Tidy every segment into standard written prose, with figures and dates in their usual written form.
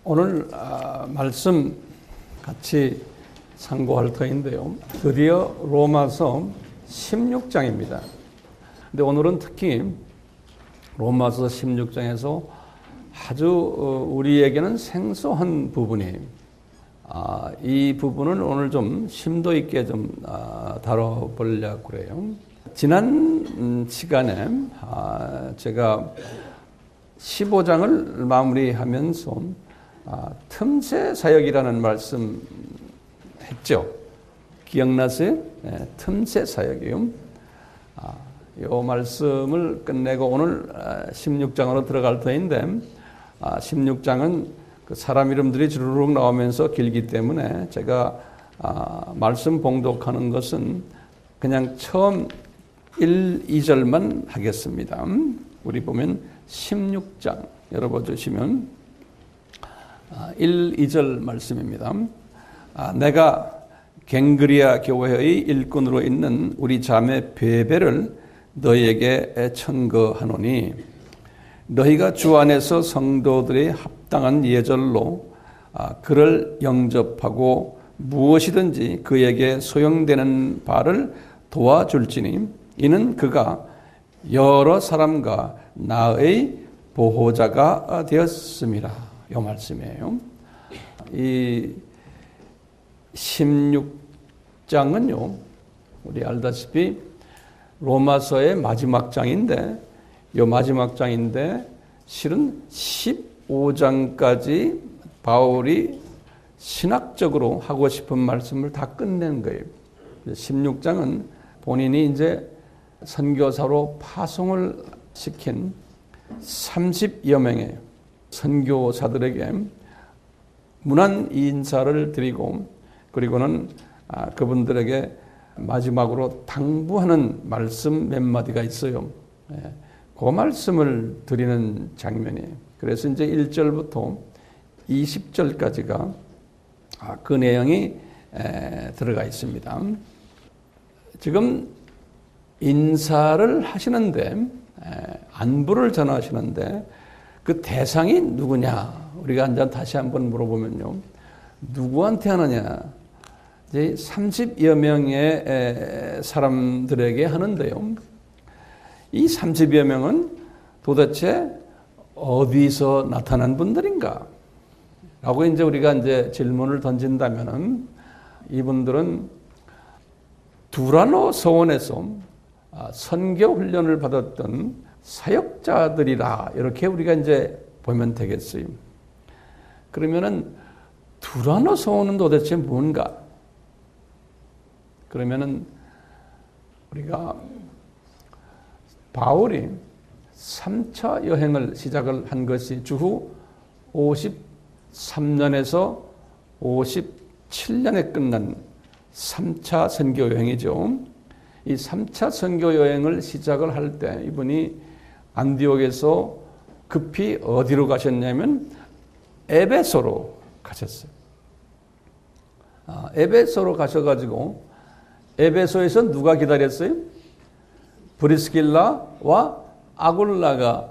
오늘 말씀 같이 상고할 터인데요. 드디어 로마서 16장입니다. 근데 오늘은 특히 로마서 16장에서 아주 우리에게는 생소한 부분이 이 부분을 오늘 좀 심도 있게 좀 다뤄보려고 그래요. 지난 시간에 제가 15장을 마무리하면서 틈새 사역이라는 말씀 했죠. 기억나세요? 네, 틈새 사역이요. 이 말씀을 끝내고 오늘 16장으로 들어갈 터인데 16장은 그 사람 이름들이 주르륵 나오면서 길기 때문에 제가 말씀 봉독하는 것은 그냥 처음 1, 2절만 하겠습니다. 우리 보면 16장 열어보시면 1, 2절 말씀입니다. 내가 갱그리아 교회의 일꾼으로 있는 우리 자매 베베를 너희에게 청거하노니 너희가 주 안에서 성도들의 합당한 예절로 그를 영접하고 무엇이든지 그에게 소용되는 바를 도와줄지니 이는 그가 여러 사람과 나의 보호자가 되었습니다. 이 말씀이에요. 이 16장은요, 우리 알다시피 로마서의 마지막 장인데, 이 마지막 장인데, 실은 15장까지 바울이 신학적으로 하고 싶은 말씀을 다 끝낸 거예요. 16장은 본인이 이제 선교사로 파송을 시킨 30여 명의 선교사들에게 문안 인사를 드리고 그리고는 그분들에게 마지막으로 당부하는 말씀 몇 마디가 있어요. 그 말씀을 드리는 장면이에요. 그래서 이제 1절부터 20절까지가 그 내용이 들어가 있습니다. 지금 인사를 하시는데 안부를 전하시는데 그 대상이 누구냐? 우리가 다시 한번 물어보면요. 누구한테 하느냐? 이제 30여 명의 사람들에게 하는데요. 이 30여 명은 도대체 어디서 나타난 분들인가? 라고 이제 우리가 이제 질문을 던진다면은 이분들은 두라노 서원에서 선교 훈련을 받았던 사역자들이라 이렇게 우리가 이제 보면 되겠어요. 그러면은 두라노 서원은 도대체 뭔가? 그러면은 우리가 바울이 3차 여행을 시작을 한 것이 주후 53년에서 57년에 끝난 3차 선교 여행이죠. 이 3차 선교 여행을 시작을 할 때 이분이 안디옥에서 급히 어디로 가셨냐면 에베소로 가셨어요. 에베소로 가셔가지고 에베소에서 누가 기다렸어요? 브리스길라와 아굴라가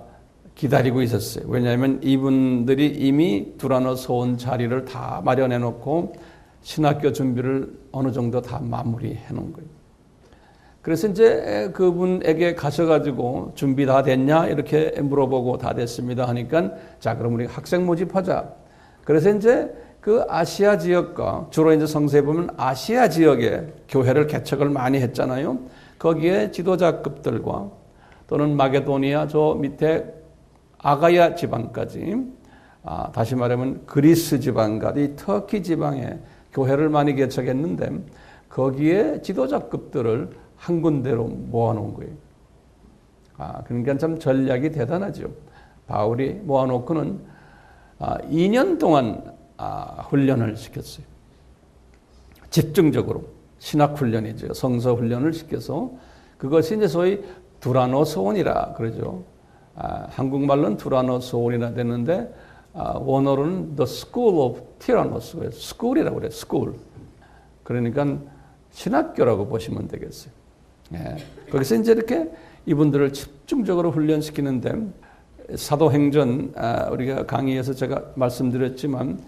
기다리고 있었어요. 왜냐하면 이분들이 이미 두라노 서원 자리를 다 마련해 놓고 신학교 준비를 어느 정도 다 마무리해 놓은 거예요. 그래서 이제 그분에게 가셔가지고 준비 다 됐냐? 이렇게 물어보고 다 됐습니다 하니까 자, 그럼 우리 학생 모집하자. 그래서 이제 그 아시아 지역과 주로 이제 성서에 보면 아시아 지역에 교회를 개척을 많이 했잖아요. 거기에 지도자급들과 또는 마게도니아 저 밑에 아가야 지방까지 다시 말하면 그리스 지방까지 터키 지방에 교회를 많이 개척했는데 거기에 지도자급들을 한 군데로 모아놓은 거예요. 그러니까 참 전략이 대단하죠. 바울이 모아놓고는 2년 동안 훈련을 시켰어요. 집중적으로 신학훈련이죠. 성서훈련을 시켜서 그것이 이제 소위 두라노 서원이라 그러죠. 한국말로는 두라노 서원이라 되는데 원어로는 The School of Tyrannos, School이라고 그래요. School. 그러니까 신학교라고 보시면 되겠어요. 거기서 이제 이렇게 이분들을 집중적으로 훈련시키는데 사도행전 우리가 강의에서 제가 말씀드렸지만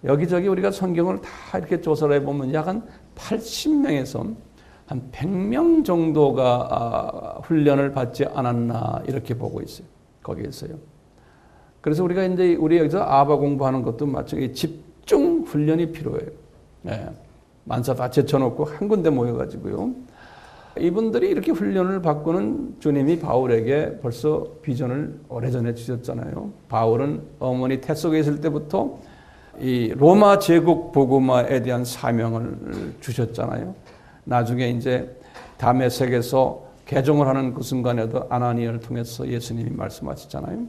여기저기 우리가 성경을 다 이렇게 조사를 해보면 약 한 80명에서 한 100명 정도가 훈련을 받지 않았나 이렇게 보고 있어요. 거기에서요. 그래서 우리가 이제 우리 여기서 아바 공부하는 것도 마찬가지 집중 훈련이 필요해요. 네. 만사 다 제쳐놓고 한 군데 모여가지고요. 이분들이 이렇게 훈련을 받고는 주님이 바울에게 벌써 비전을 오래전에 주셨잖아요. 바울은 어머니 태 속에 있을 때부터 이 로마 제국 복음화에 대한 사명을 주셨잖아요. 나중에 이제 다메섹에서 개종을 하는 그 순간에도 아나니아를 통해서 예수님이 말씀하셨잖아요.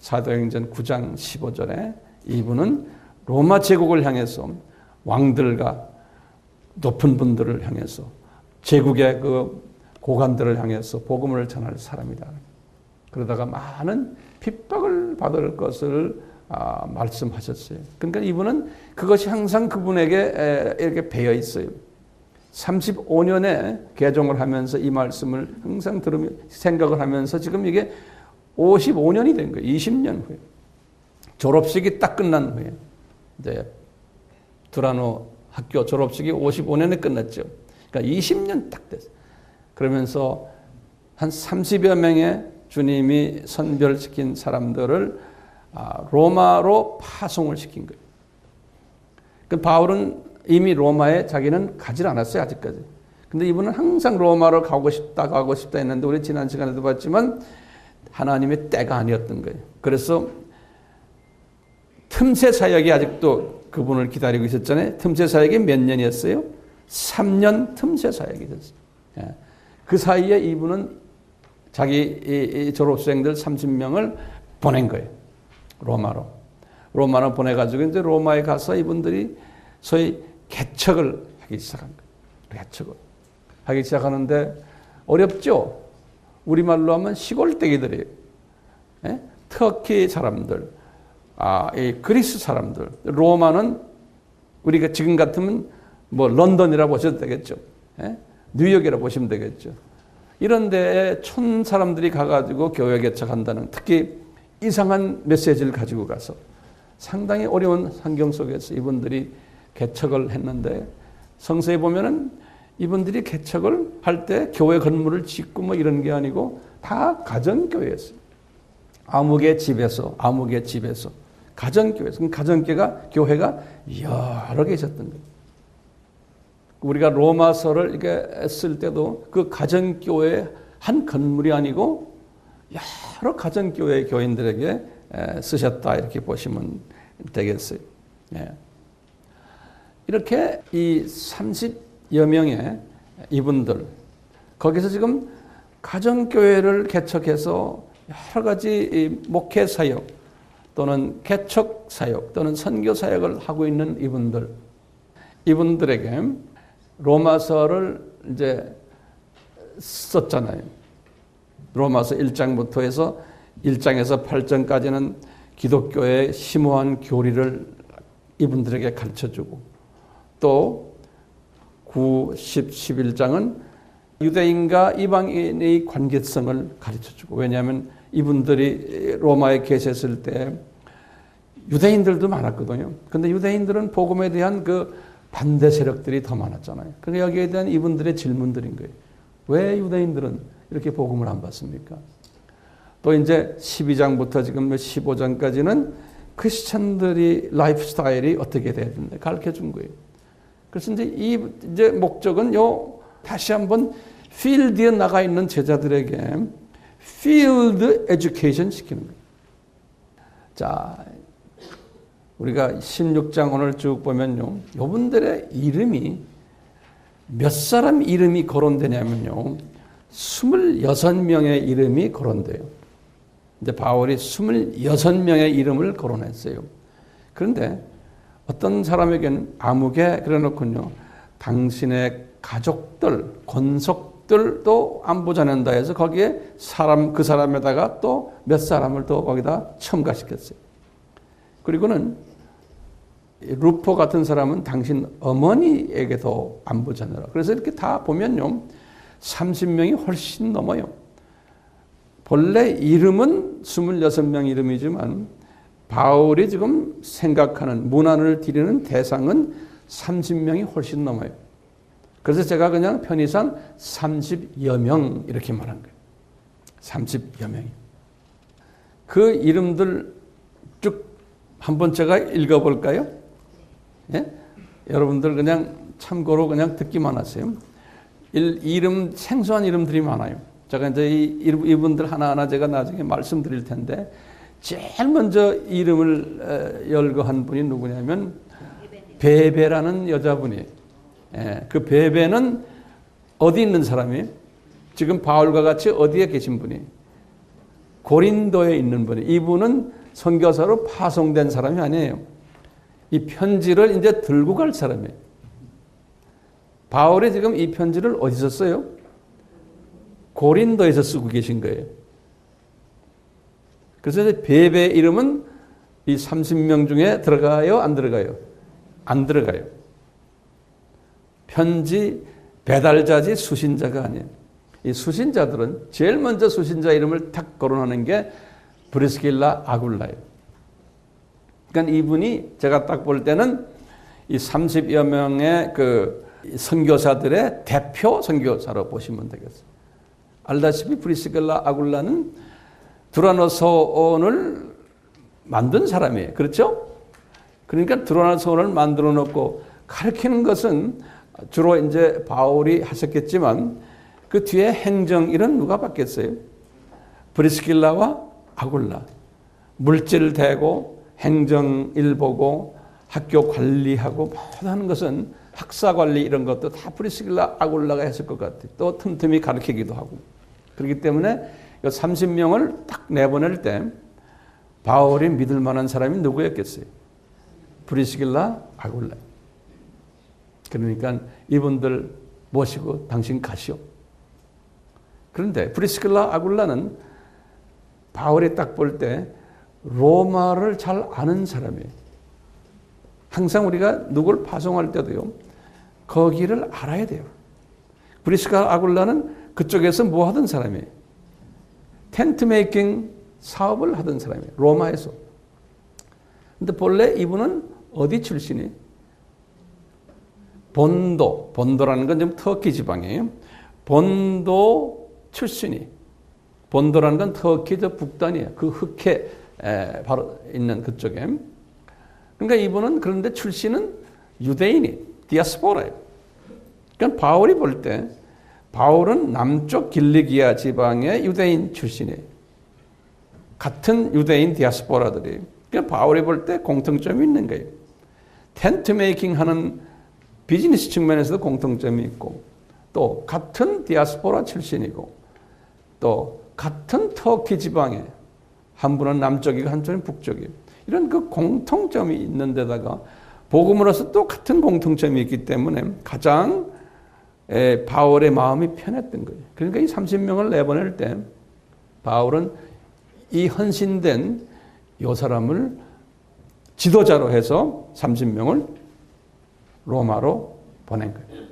사도행전 9장 15절에 이분은 로마 제국을 향해서 왕들과 높은 분들을 향해서 제국의 그 고관들을 향해서 복음을 전할 사람이다. 그러다가 많은 핍박을 받을 것을 말씀하셨어요. 그러니까 이분은 그것이 항상 그분에게 이렇게 배어 있어요. 35년에 개종을 하면서 이 말씀을 항상 들으며 생각을 하면서 지금 이게 55년이 된 거예요. 20년 후에. 졸업식이 딱 끝난 후에. 이제 두라노 학교 졸업식이 55년에 끝났죠. 그러니까 20년 딱 됐어요. 그러면서 한 30여 명의 주님이 선별시킨 사람들을 로마로 파송을 시킨 거예요. 그 바울은 이미 로마에 자기는 가지 않았어요, 아직까지. 근데 이분은 항상 로마로 가고 싶다 했는데 우리 지난 시간에도 봤지만 하나님의 때가 아니었던 거예요. 그래서 틈새 사역이 아직도 그분을 기다리고 있었잖아요. 틈새 사역이 몇 년이었어요? 3년 틈새 사역이 됐어요. 그 사이에 이분은 자기 졸업생들 30명을 보낸 거예요. 로마로 보내가지고 이제 로마에 가서 이분들이 소위 개척을 하기 시작한 거예요. 개척을 하기 시작하는데 어렵죠? 우리말로 하면 시골떼기들이에요. 터키 사람들, 이 그리스 사람들, 로마는 우리가 지금 같으면 뭐 런던이라 보셔도 되겠죠. 뉴욕이라 보시면 되겠죠. 이런 데에 촌 사람들이 가가지고 교회 개척한다는 특히 이상한 메시지를 가지고 가서 상당히 어려운 환경 속에서 이분들이 개척을 했는데 성서에 보면은 이분들이 개척을 할 때 교회 건물을 짓고 뭐 이런 게 아니고 다 가정교회였어요. 아무개 집에서 가정교회에서 교회가 여러 개 있었던 거예요. 우리가 로마서를 이렇게 쓸 때도 그 가정교회 한 건물이 아니고 여러 가정교회 교인들에게 쓰셨다 이렇게 보시면 되겠어요. 이렇게 이 30여 명의 이분들 거기서 지금 가정교회를 개척해서 여러 가지 목회 사역 또는 개척 사역 또는 선교 사역을 하고 있는 이분들에게 로마서를 이제 썼잖아요. 로마서 1장부터 해서 1장에서 8장까지는 기독교의 심오한 교리를 이분들에게 가르쳐주고 또 9, 10, 11장은 유대인과 이방인의 관계성을 가르쳐주고 왜냐하면 이분들이 로마에 계셨을 때 유대인들도 많았거든요. 그런데 유대인들은 복음에 대한 그 반대 세력들이 더 많았잖아요. 그러니까 여기에 대한 이분들의 질문들인 거예요. 왜 유대인들은 이렇게 복음을 안 받습니까? 또 이제 12장부터 지금 15장까지는 크리스천들이 라이프 스타일이 어떻게 돼야 되는지 가르쳐 준 거예요. 그래서 이제 목적은 다시 한번 필드에 나가 있는 제자들에게 필드 에듀케이션 시키는 거예요. 자, 우리가 16장 오늘 쭉 보면요. 이분들의 이름이 몇 사람 이름이 거론되냐면요. 26명의 이름이 거론돼요. 이제 바울이 26명의 이름을 거론했어요. 그런데 어떤 사람에게는 아무개 그래놓군요. 당신의 가족들, 권속들도 안부 전한다 해서 거기에 그 사람에다가 또 몇 사람을 더 거기다 첨가시켰어요. 그리고는 루포 같은 사람은 당신 어머니에게도 안부 전하라. 그래서 이렇게 다 보면요. 30명이 훨씬 넘어요. 본래 이름은 26명 이름이지만 바울이 지금 생각하는 문안을 드리는 대상은 30명이 훨씬 넘어요. 그래서 제가 그냥 편의상 30여 명 이렇게 말한 거예요. 30여 명이. 그 이름들 쭉 한번 제가 읽어볼까요? 예? 여러분들 그냥 참고로 그냥 듣기만 하세요. 이름, 생소한 이름들이 많아요. 제가 이제 이분들 하나하나 제가 나중에 말씀드릴 텐데, 제일 먼저 이름을 열거한 분이 누구냐면, 베베라는 여자분이. 예, 그 베베는 어디 있는 사람이에요? 지금 바울과 같이 어디에 계신 분이? 고린도에 있는 분이. 이분은 선교사로 파송된 사람이 아니에요. 이 편지를 이제 들고 갈 사람이에요. 바울이 지금 이 편지를 어디서 써요? 고린도에서 쓰고 계신 거예요. 그래서 이제 베베 이름은 이 30명 중에 들어가요? 안 들어가요? 안 들어가요. 편지 배달자지 수신자가 아니에요. 이 수신자들은 제일 먼저 수신자 이름을 탁 거론하는 게 브리스길라 아굴라예요. 그러니까 이분이 제가 딱 볼 때는 이 30여 명의 그 선교사들의 대표 선교사로 보시면 되겠어요. 알다시피 브리스길라 아굴라는 두라노 서원을 만든 사람이에요. 그렇죠? 그러니까 두라노 서원을 만들어 놓고 가르치는 것은 주로 이제 바울이 하셨겠지만 그 뒤에 행정일은 누가 받겠어요? 브리스길라와 아굴라. 물질 대고 행정일 보고 학교 관리하고 모든 하는 것은 학사 관리 이런 것도 다 브리스길라 아굴라가 했을 것 같아요. 또 틈틈이 가르치기도 하고. 그렇기 때문에 30명을 딱 내보낼 때 바울이 믿을 만한 사람이 누구였겠어요? 브리스길라 아굴라. 그러니까 이분들 모시고 당신 가시오. 그런데 브리스길라 아굴라는 바울이 딱 볼 때 로마를 잘 아는 사람이에요. 항상 우리가 누굴 파송할 때도요, 거기를 알아야 돼요. 브리스길라 아굴라는 그쪽에서 뭐 하던 사람이에요? 텐트 메이킹 사업을 하던 사람이에요. 로마에서. 근데 본래 이분은 어디 출신이에요? 본도라는 건 좀 터키 지방이에요. 본도 출신이. 본도라는 건 터키 저 북단이에요. 그 흑해 바로 있는 그쪽에. 그러니까 이분은 그런데 출신은 유대인이 디아스포라예요. 그러니까 바울이 볼 때 바울은 남쪽 길리기아 지방의 유대인 출신이에요. 같은 유대인 디아스포라들이. 그러니까 바울이 볼 때 공통점이 있는 거예요. 텐트 메이킹 하는 비즈니스 측면에서도 공통점이 있고, 또 같은 디아스포라 출신이고, 또 같은 터키 지방에 한 분은 남쪽이고 한쪽은 북쪽이에요. 이런 그 공통점이 있는 데다가 복음으로서 또 같은 공통점이 있기 때문에 가장 바울의 마음이 편했던 거예요. 그러니까 이 30명을 내보낼 때 바울은 이 헌신된 이 사람을 지도자로 해서 30명을 로마로 보낸 거예요.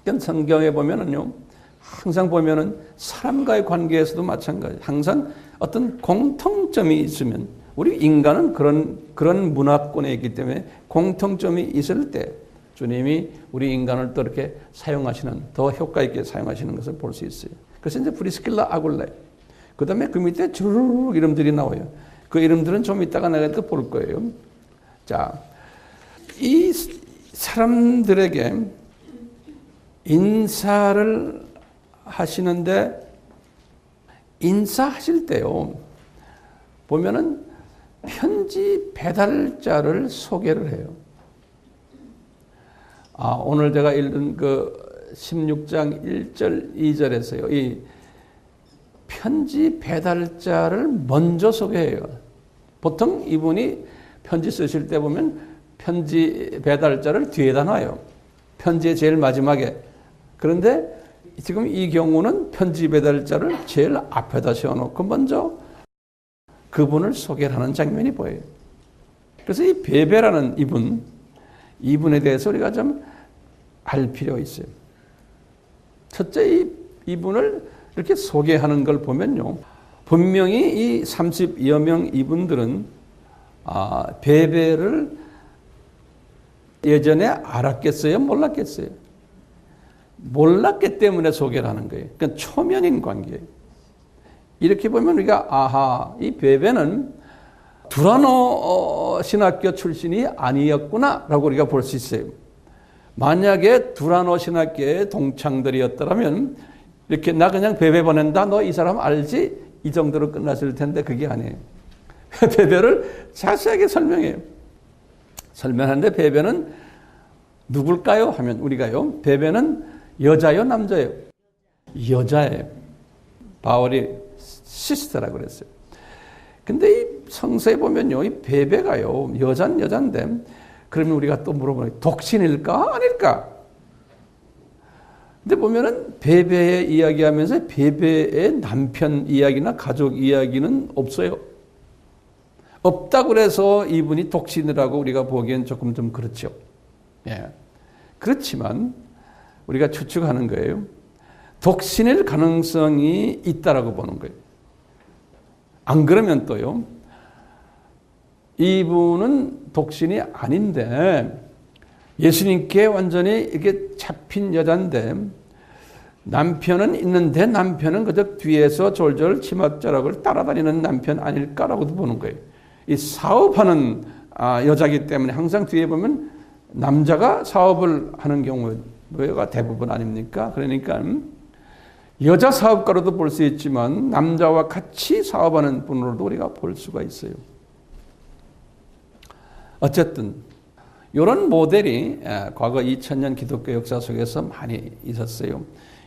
그러니까 성경에 보면은요, 항상 보면은 사람과의 관계에서도 마찬가지. 항상 어떤 공통점이 있으면, 우리 인간은 그런 문화권에 있기 때문에 공통점이 있을 때 주님이 우리 인간을 또 이렇게 사용하시는, 더 효과 있게 사용하시는 것을 볼 수 있어요. 그래서 이제 브리스길라 아굴라. 그 다음에 그 밑에 주르륵 이름들이 나와요. 그 이름들은 좀 이따가 내가 또 볼 거예요. 자, 이 사람들에게 인사를 하시는데, 인사하실 때요, 보면은 편지 배달자를 소개를 해요. 오늘 제가 읽은 그 16장 1절, 2절에서요, 이 편지 배달자를 먼저 소개해요. 보통 이분이 편지 쓰실 때 보면 편지 배달자를 뒤에다 놔요. 편지의 제일 마지막에. 그런데 지금 이 경우는 편지 배달자를 제일 앞에다 세워놓고 먼저 그분을 소개를 하는 장면이 보여요. 그래서 이 베베라는 이분에 대해서 우리가 좀 알 필요가 있어요. 첫째, 이분을 이렇게 소개하는 걸 보면요. 분명히 이 30여 명 이분들은 베베를 예전에 알았겠어요? 몰랐겠어요? 몰랐기 때문에 소개를 하는 거예요. 그러니까 초면인 관계예요. 이렇게 보면 우리가 아하, 이 베베는 두라노 신학교 출신이 아니었구나라고 우리가 볼 수 있어요. 만약에 두라노 신학교의 동창들이었더라면 이렇게 나 그냥 베베 보낸다, 너 이 사람 알지? 이 정도로 끝났을 텐데 그게 아니에요. 베베를 자세하게 설명해요. 설명하는데 베베는 누굴까요? 하면 우리가요. 베베는 여자요, 남자예요? 여자예요. 바울이 시스터라고 그랬어요. 근데 이 성서에 보면요, 이 베베가요, 여잔데, 그러면 우리가 또 물어보는 거예요. 독신일까? 아닐까? 근데 보면은 베베의 이야기하면서 베베의 남편 이야기나 가족 이야기는 없어요. 없다고 그래서 이분이 독신이라고 우리가 보기엔 조금 좀 그렇죠. 예. 그렇지만 우리가 추측하는 거예요. 독신일 가능성이 있다라고 보는 거예요. 안 그러면 또요, 이분은 독신이 아닌데 예수님께 완전히 이렇게 잡힌 여잔데 남편은 있는데 남편은 그저 뒤에서 졸졸 치맛자락을 따라다니는 남편 아닐까라고도 보는 거예요. 이 사업하는 여자이기 때문에 항상 뒤에 보면 남자가 사업을 하는 경우가 대부분 아닙니까? 그러니까 여자 사업가로도 볼 수 있지만 남자와 같이 사업하는 분으로도 우리가 볼 수가 있어요. 어쨌든 이런 모델이 과거 2000년 기독교 역사 속에서 많이 있었어요.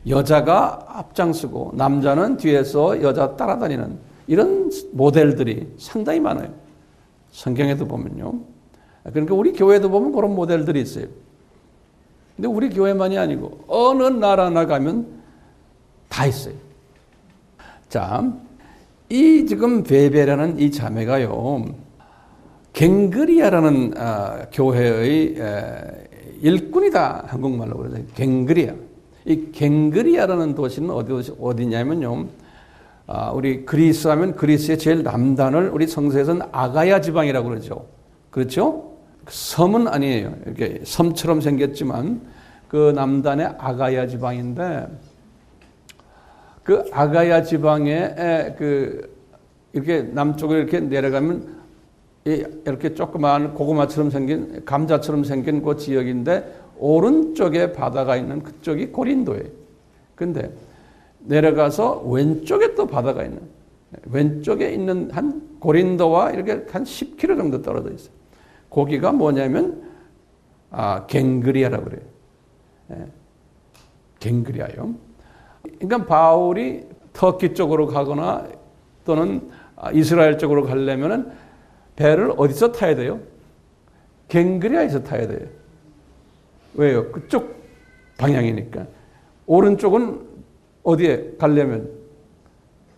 여자가 앞장서고 남자는 뒤에서 여자 따라다니는 이런 모델들이 상당히 많아요. 성경에도 보면요. 그러니까 우리 교회도 보면 그런 모델들이 있어요. 근데 우리 교회만이 아니고 어느 나라 나가면 다 있어요. 자, 이 지금 베베라는 이 자매가요, 갱그리아라는 교회의 일꾼이다. 한국말로 그러죠. 갱그리아. 이 갱그리아라는 도시는 어디냐면요. 우리 그리스 하면 그리스의 제일 남단을 우리 성서에서는 아가야 지방이라고 그러죠. 그렇죠? 섬은 아니에요. 이렇게 섬처럼 생겼지만 그 남단의 아가야 지방인데 그 아가야 지방에 이렇게 남쪽으로 이렇게 내려가면 이렇게 조그마한 고구마처럼 생긴 감자처럼 생긴 그 지역인데 오른쪽에 바다가 있는 그쪽이 고린도예요. 근데 내려가서 왼쪽에 또 바다가 있는 왼쪽에 있는 한 고린도와 이렇게 한 10km 정도 떨어져 있어요. 거기가 뭐냐면 갱그리아라고 그래요. 갱그리아요. 그러니까 바울이 터키 쪽으로 가거나 또는 이스라엘 쪽으로 가려면은 배를 어디서 타야 돼요? 갱그리아에서 타야 돼요. 왜요? 그쪽 방향이니까. 오른쪽은 어디에 가려면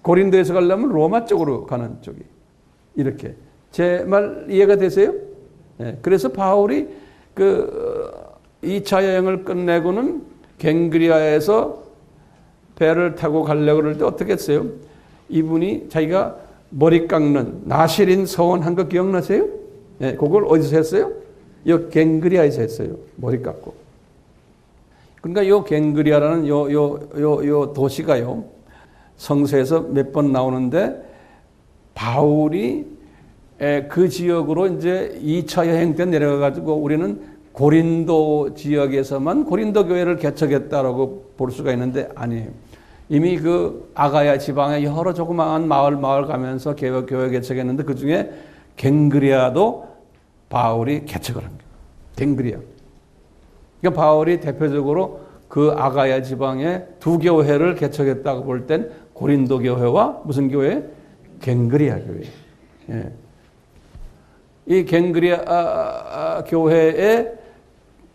고린도에서 가려면 로마 쪽으로 가는 쪽이. 이렇게. 제 말 이해가 되세요? 네. 그래서 바울이 그 2차 여행을 끝내고는 갱그리아에서 배를 타고 가려고 그럴 때 어떻게 했어요? 이분이 자기가 머리 깎는 나실인 서원한 거 기억나세요? 네, 그걸 어디서 했어요? 이 갱그리아에서 했어요. 머리 깎고. 그러니까 요 갱그리아라는 요 도시가요. 성서에서 몇 번 나오는데 바울이 그 지역으로 이제 2차 여행 때 내려가가지고 우리는 고린도 지역에서만 고린도 교회를 개척했다라고 볼 수가 있는데 아니에요. 이미 그 아가야 지방에 여러 조그마한 마을 가면서 교회 개척했는데 그 중에 갱그리아도 바울이 개척을 한 거예요. 갱그리아. 그러니까 바울이 대표적으로 그 아가야 지방에 두 교회를 개척했다고 볼 땐 고린도 교회와 무슨 교회? 갱그리아 교회. 예. 이 갱그리아 교회에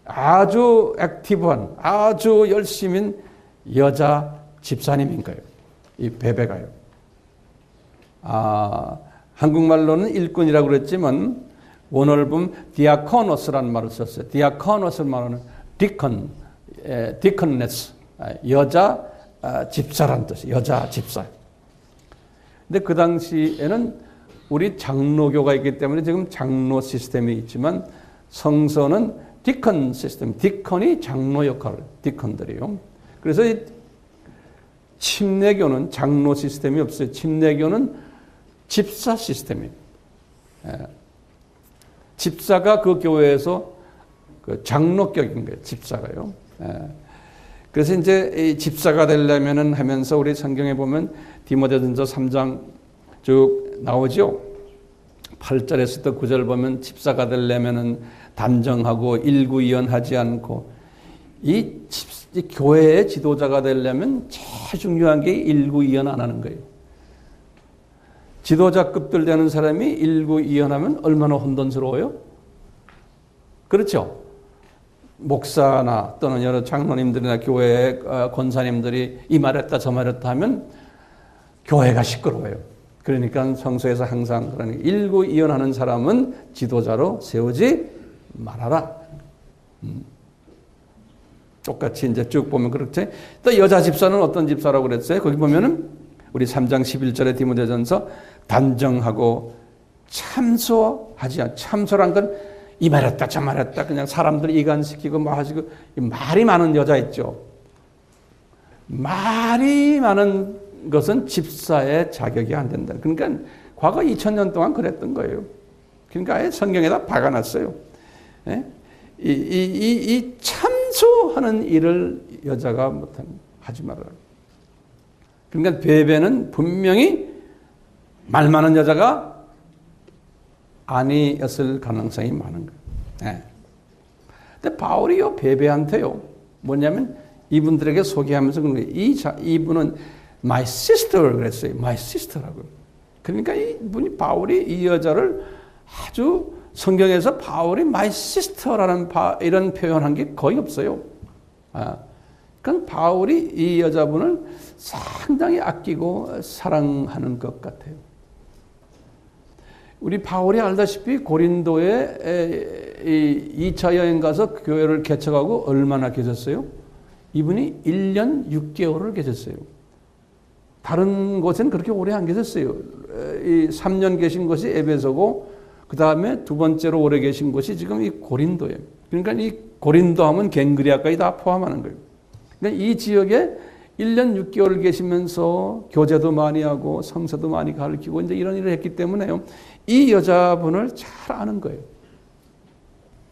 아주 액티브한, 아주 열심인 여자 집사님인 거예요. 이 베베가요. 한국말로는 일꾼이라고 그랬지만 원어를 보면 디아코노스라는 말을 썼어요. 디아코노스 말은 디컨, 디컨네스, 여자 집사란 뜻이 여자 집사. 근데 그 당시에는 우리 장로교가 있기 때문에 지금 장로 시스템이 있지만 성서는 디컨 시스템, 디컨이 장로 역할을, 디컨들이요. 그래서 이 침례교는 장로 시스템이 없어요. 침례교는 집사 시스템이에요. 집사가 그 교회에서 그 장로격인 거예요. 집사가요. 그래서 이제 이 집사가 되려면은 하면서 우리 성경에 보면 디모데전서 3장 쭉 나오죠. 8절에서부터 9절 보면 집사가 되려면은 단정하고 일구이연하지 않고 이 교회의 지도자가 되려면 제일 중요한 게 일구이연 안 하는 거예요. 지도자급들 되는 사람이 일구이연하면 얼마나 혼돈스러워요? 그렇죠? 목사나 또는 여러 장로님들이나 교회 권사님들이 이 말했다 저 말했다 하면 교회가 시끄러워요. 그러니까 성서에서 항상 그러니 일구이연하는 사람은 지도자로 세우지 말아라. 똑같이 이제 쭉 보면 그렇지. 또 여자 집사는 어떤 집사라고 그랬어요? 거기 보면은 우리 3장 11절에 디모데전서 단정하고 참소하지 않. 참소란 건 이 말했다 저 말했다 그냥 사람들 이간시키고 뭐 하시고 말이 많은 여자 있죠. 말이 많은 것은 집사의 자격이 안 된다. 그러니까 과거 2000년 동안 그랬던 거예요. 그러니까 아예 성경에다 박아놨어요. 이 참소하는 일을 여자가 하지 말아라. 그러니까 베베는 분명히 말 많은 여자가 아니었을 가능성이 많은 거예요. 근데 바울이요 베베한테요 뭐냐면 이분들에게 소개하면서 그런 거예요. 이분은 my sister 그랬어요. my sister라고. 그러니까 이분이 바울이 이 여자를 아주 성경에서 바울이 my sister라는 이런 표현한 게 거의 없어요. 그러니까 바울이 이 여자분을 상당히 아끼고 사랑하는 것 같아요. 우리 바울이 알다시피 고린도에 2차 여행 가서 교회를 개척하고 얼마나 계셨어요? 이분이 1년 6개월을 계셨어요. 다른 곳에는 그렇게 오래 안 계셨어요. 3년 계신 곳이 에베소고 그 다음에 두 번째로 오래 계신 곳이 지금 이 고린도예요. 그러니까 이 고린도 하면 갱그리아까지 다 포함하는 거예요. 그러니까 이 지역에 1년 6개월 계시면서 교제도 많이 하고 성서도 많이 가르치고 이제 이런 일을 했기 때문에요. 이 여자분을 잘 아는 거예요.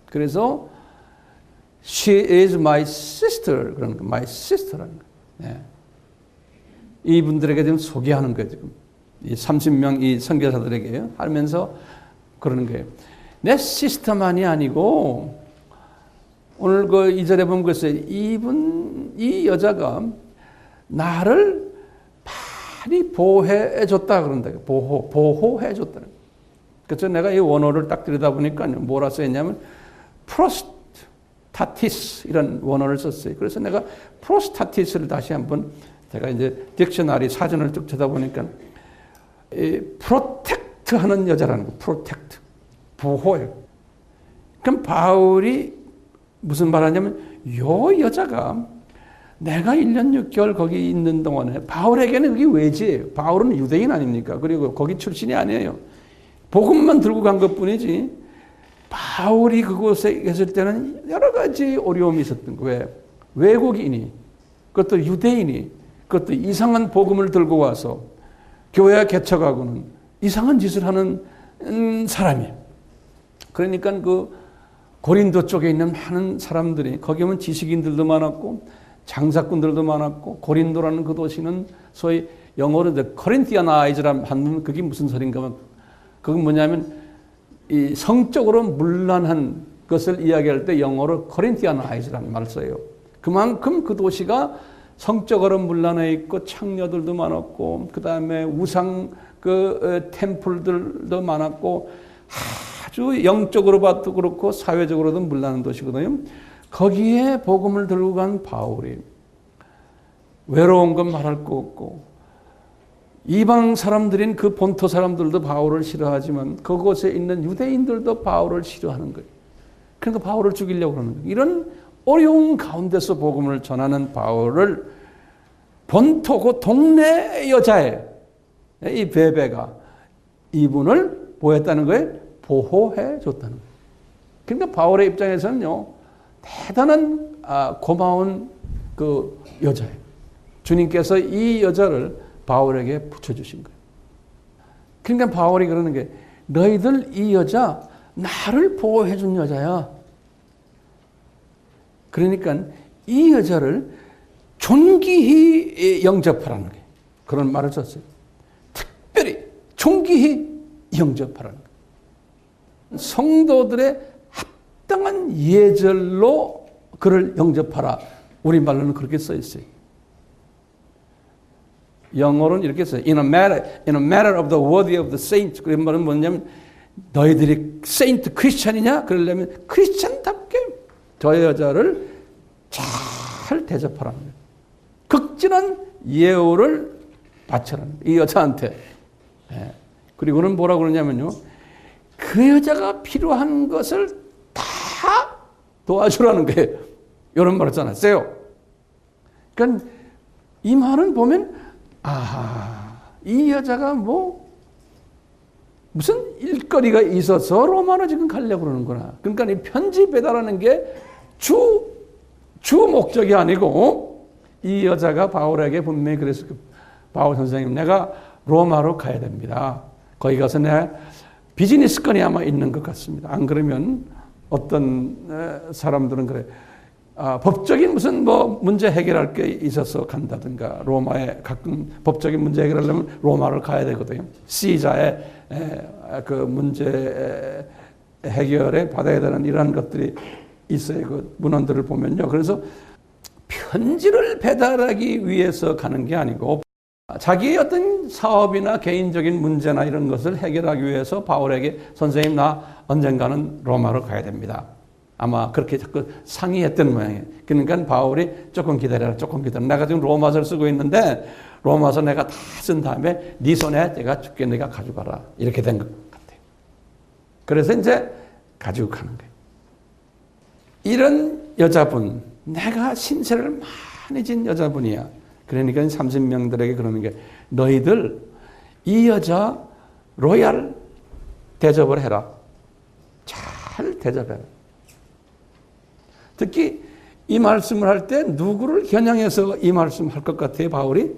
그래서 she is my sister 그러는 거, my sister라는 거예요. 이분들에게 지금 소개하는 거예요. 지금 이 30명 이 선교사들에게 하면서 그러는 거예요. 내 시스터만이 아니고 오늘 그 2절에 보면 그랬어요. 이 여자가 나를 많이 보호해줬다 그런다. 보호해줬다는. 그래서 내가 이 원어를 딱 들여다보니까 뭐라 써있냐면 프로스타티스 이런 원어를 썼어요. 그래서 내가 프로스타티스를 다시 한번 제가 이제 딕셔너리 사전을 쭉 쳐다보니까 프로텍트 하는 여자라는 거. 프로텍트. 보호해요. 그럼 바울이 무슨 말 하냐면 요 여자가 내가 1년 6개월 거기 있는 동안에 바울에게는 그게 외지예요. 바울은 유대인 아닙니까? 그리고 거기 출신이 아니에요. 복음만 들고 간 것뿐이지 바울이 그곳에 있을 때는 여러 가지 어려움이 있었던 거예요. 외국인이 그것도 유대인이 그것도 이상한 복음을 들고 와서 교회 개척하고는 이상한 짓을 하는 사람이에요. 그러니까 그 고린도 쪽에 있는 많은 사람들이 거기 오면 지식인들도 많았고 장사꾼들도 많았고 고린도라는 그 도시는 소위 영어로 코린티아나이즈라 하는 그게 무슨 소린가? 그건 뭐냐면 이 성적으로 문란한 것을 이야기할 때 영어로 코린티아나이즈라는 말을 써요. 그만큼 그 도시가 성적으로 문란해 있고 창녀들도 많았고 그 다음에 우상 그 템플들도 많았고 아주 영적으로 봐도 그렇고 사회적으로도 문란한 도시거든요. 거기에 복음을 들고 간 바울이 외로운 건 말할 거 없고 이방 사람들인 그 본토 사람들도 바울을 싫어하지만 그곳에 있는 유대인들도 바울을 싫어하는 거예요. 그러니까 바울을 죽이려고 그러는 거예요. 이런 어려운 가운데서 복음을 전하는 바울을 본토고 동네 여자예요. 이 베베가 이분을 보였다는 거예요. 보호해 줬다는 거예요. 그러니까 바울의 입장에서는요, 대단한 고마운 그 여자예요. 주님께서 이 여자를 바울에게 붙여주신 거예요. 그러니까 바울이 그러는 게, 너희들 이 여자 나를 보호해 준 여자야. 그러니까 이 여자를 존귀히 영접하라는 거예요. 그런 말을 썼어요. 특별히 존귀히 영접하라는 거예요. 성도들의 합당한 예절로 그를 영접하라. 우리말로는 그렇게 써 있어요. 영어로는 이렇게 써요. In a matter of the worthy of the saints. 그 말은 뭐냐면, 너희들이 세인트 크리스찬이냐? 그러려면 크리스찬답게 저 여자를 잘 대접하라는 거예요. 극진한 예우를 바쳐라는 거예요. 이 여자한테. 예. 그리고는 뭐라고 그러냐면요, 그 여자가 필요한 것을 다 도와주라는 거예요. 이런 말을 써놨어요. 그러니까 이 말은 보면, 이 여자가 무슨 일거리가 있어서 로마로 지금 가려고 그러는구나. 그러니까 이 편지 배달하는 게 주 목적이 아니고, 이 여자가 바울에게 분명히 그랬을 거예요. 바울 선생님, 내가 로마로 가야 됩니다. 거기 가서 내 비즈니스 건이 아마 있는 것 같습니다. 안 그러면 어떤 사람들은 그래. 법적인 무슨 문제 해결할 게 있어서 간다든가, 로마에 가끔 법적인 문제 해결하려면 로마를 가야 되거든요. 시자의 그 문제 해결에 받아야 되는 이러한 것들이 있어요. 그 문헌들을 보면요. 그래서 편지를 배달하기 위해서 가는 게 아니고, 자기의 어떤 사업이나 개인적인 문제나 이런 것을 해결하기 위해서 바울에게, 선생님 나 언젠가는 로마로 가야 됩니다. 아마 그렇게 자꾸 상의했던 모양이에요. 그러니까 바울이 조금 기다려라. 내가 지금 로마서를 쓰고 있는데 로마서 내가 다 쓴 다음에 네 손에 내가 줄게, 네가 가져가라. 이렇게 된 것 같아요. 그래서 이제 가지고 가는 거예요. 이런 여자분, 내가 신세를 많이 진 여자분이야. 그러니까 30명들에게 그러는 게, 너희들 이 여자 로얄 대접을 해라. 잘 대접해라. 특히 이 말씀을 할 때 누구를 겨냥해서 이 말씀을 할 것 같아요, 바울이?